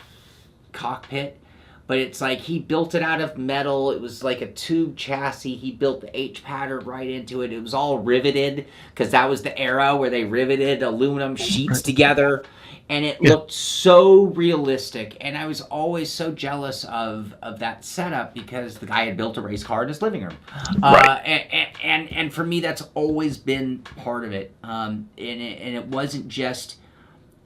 Speaker 1: cockpit, but it's like he built it out of metal. It was like a tube chassis. He built the H pattern right into it. It was all riveted because that was the era where they riveted aluminum sheets together, and it looked so realistic. And I was always so jealous of that setup because the guy had built a race car in his living room. And for me, that's always been part of it. And it wasn't just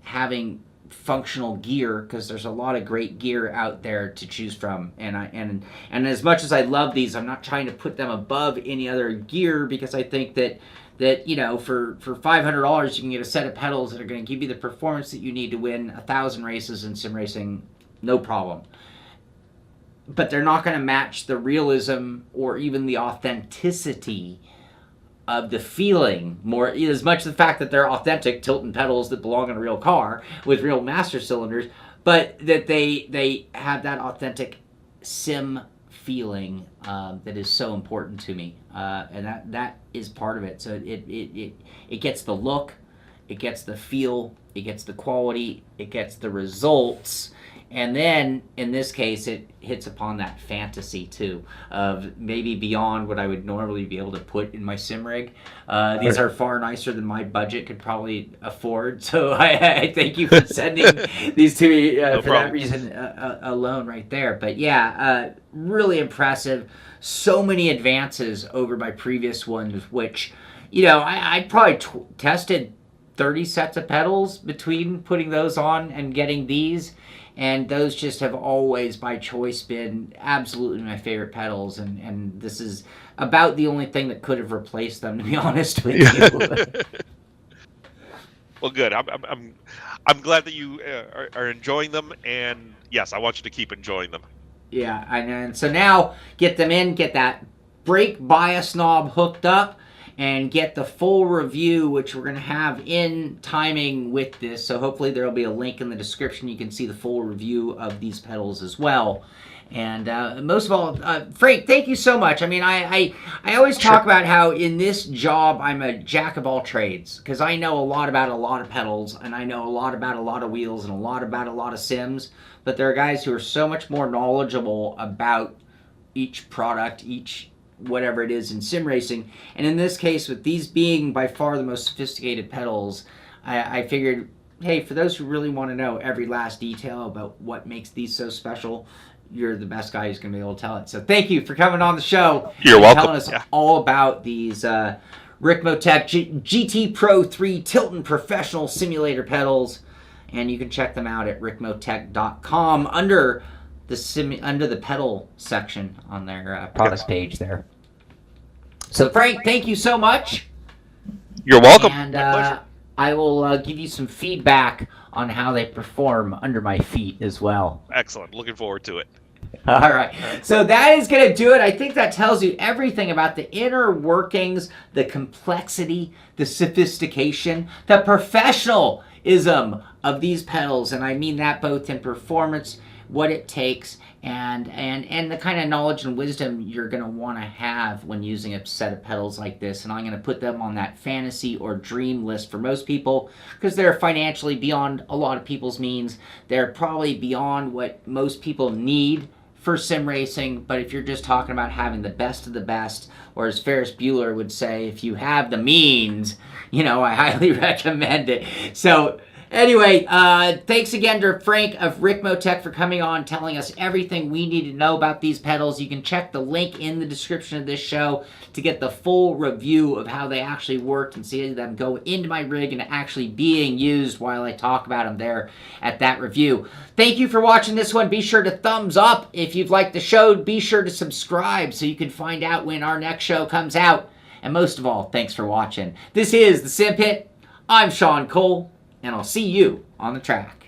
Speaker 1: having functional gear, because there's a lot of great gear out there to choose from, and as much as I love these, I'm not trying to put them above any other gear, because I think that for $500 you can get a set of pedals that are going to give you the performance that you need to win 1,000 races in sim racing, no problem. But they're not going to match the realism or even the authenticity of the feeling, more as much the fact that they're authentic Tilton pedals that belong in a real car with real master cylinders, but that they have that authentic sim feeling that is so important to me, and that is part of it. So it gets the look, it gets the feel, it gets the quality, it gets the results, And then, in this case, it hits upon that fantasy, too, of maybe beyond what I would normally be able to put in my sim rig. These are far nicer than my budget could probably afford. So I thank you for sending these to me
Speaker 2: No
Speaker 1: for
Speaker 2: problem.
Speaker 1: that reason alone right there. But yeah, really impressive. So many advances over my previous ones, which, I probably tested 30 sets of pedals between putting those on and getting these. And those just have always, by choice, been absolutely my favorite pedals. And this is about the only thing that could have replaced them, to be honest with you.
Speaker 2: Well, good. I'm glad that you are enjoying them, and yes, I want you to keep enjoying them.
Speaker 1: Yeah, and so now get them in, get that brake bias knob hooked up, and get the full review, which we're going to have in timing with this. So hopefully there will be a link in the description. You can see the full review of these pedals as well. And most of all, Frank, thank you so much. I mean, I always talk about how in this job I'm a jack of all trades, because I know a lot about a lot of pedals, and I know a lot about a lot of wheels, and a lot about a lot of sims. But there are guys who are so much more knowledgeable about each product, each whatever it is in sim racing. And in this case, with these being by far the most sophisticated pedals, I figured, hey, for those who really want to know every last detail about what makes these so special, you're the best guy who's going to be able to tell it. So thank you for coming on the show.
Speaker 2: You're welcome.
Speaker 1: Telling us all about these Ricmotech GTpro3 Tilton Professional Simulator pedals. And you can check them out at ricmotech.com under the pedal section on their product page there. So Frank, thank you so much.
Speaker 2: You're welcome.
Speaker 1: And
Speaker 2: My pleasure.
Speaker 1: I will give you some feedback on how they perform under my feet as well.
Speaker 2: Excellent. Looking forward to it.
Speaker 1: All right. So that is going to do it. I think that tells you everything about the inner workings, the complexity, the sophistication, the professionalism of these pedals. And I mean that both in performance, what it takes, and the kind of knowledge and wisdom you're going to want to have when using a set of pedals like this. And I'm going to put them on that fantasy or dream list for most people, because they're financially beyond a lot of people's means. They're probably beyond what most people need for sim racing. But if you're just talking about having the best of the best, or as Ferris Bueller would say, if you have the means, I highly recommend it. So anyway, thanks again to Frank of Ricmotech for coming on, telling us everything we need to know about these pedals. You can check the link in the description of this show to get the full review of how they actually worked and see them go into my rig and actually being used while I talk about them there at that review. Thank you for watching this one. Be sure to thumbs up if you've liked the show. Be sure to subscribe so you can find out when our next show comes out. And most of all, thanks for watching. This is the Simpit. I'm Shaun Cole, and I'll see you on the track.